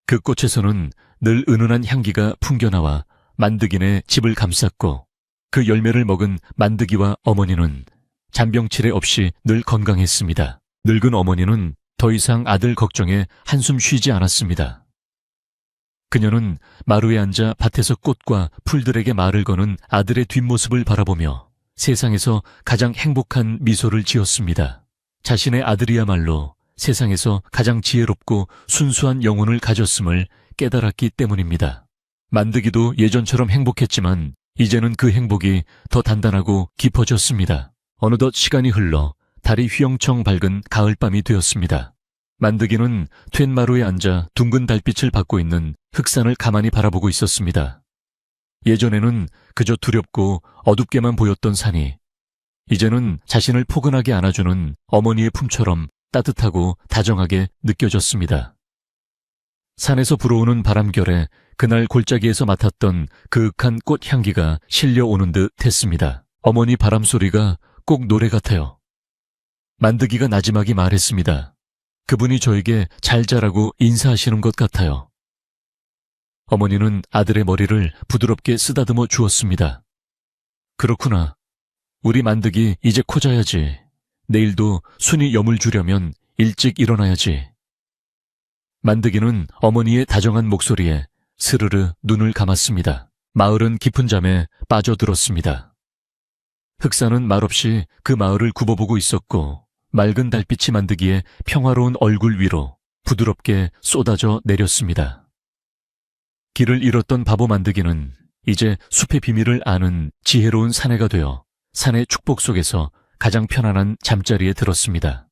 그 꽃에서는 늘 은은한 향기가 풍겨나와 만드기네 집을 감쌌고 그 열매를 먹은 만드기와 어머니는 잔병치레 없이 늘 건강했습니다. 늙은 어머니는 더 이상 아들 걱정에 한숨 쉬지 않았습니다. 그녀는 마루에 앉아 밭에서 꽃과 풀들에게 말을 거는 아들의 뒷모습을 바라보며 세상에서 가장 행복한 미소를 지었습니다. 자신의 아들이야말로 세상에서 가장 지혜롭고 순수한 영혼을 가졌음을 깨달았기 때문입니다. 만드기도 예전처럼 행복했지만 이제는 그 행복이 더 단단하고 깊어졌습니다. 어느덧 시간이 흘러 달이 휘영청 밝은 가을밤이 되었습니다. 만드기는 툇마루에 앉아 둥근 달빛을 받고 있는 흑산을 가만히 바라보고 있었습니다. 예전에는 그저 두렵고 어둡게만 보였던 산이 이제는 자신을 포근하게 안아주는 어머니의 품처럼 따뜻하고 다정하게 느껴졌습니다. 산에서 불어오는 바람결에 그날 골짜기에서 맡았던 그윽한 꽃향기가 실려오는 듯 했습니다. 어머니 바람소리가 꼭 노래 같아요. 만드기가 나지막이 말했습니다. 그분이 저에게 잘 자라고 인사하시는 것 같아요. 어머니는 아들의 머리를 부드럽게 쓰다듬어 주었습니다. 그렇구나. 우리 만드기 이제 코 자야지. 내일도 순이 염을 주려면 일찍 일어나야지. 만드기는 어머니의 다정한 목소리에 스르르 눈을 감았습니다. 마을은 깊은 잠에 빠져들었습니다. 흑산은 말없이 그 마을을 굽어보고 있었고 맑은 달빛이 만드기에 평화로운 얼굴 위로 부드럽게 쏟아져 내렸습니다. 길을 잃었던 바보 만드기는 이제 숲의 비밀을 아는 지혜로운 사내가 되어 산의 축복 속에서 가장 편안한 잠자리에 들었습니다.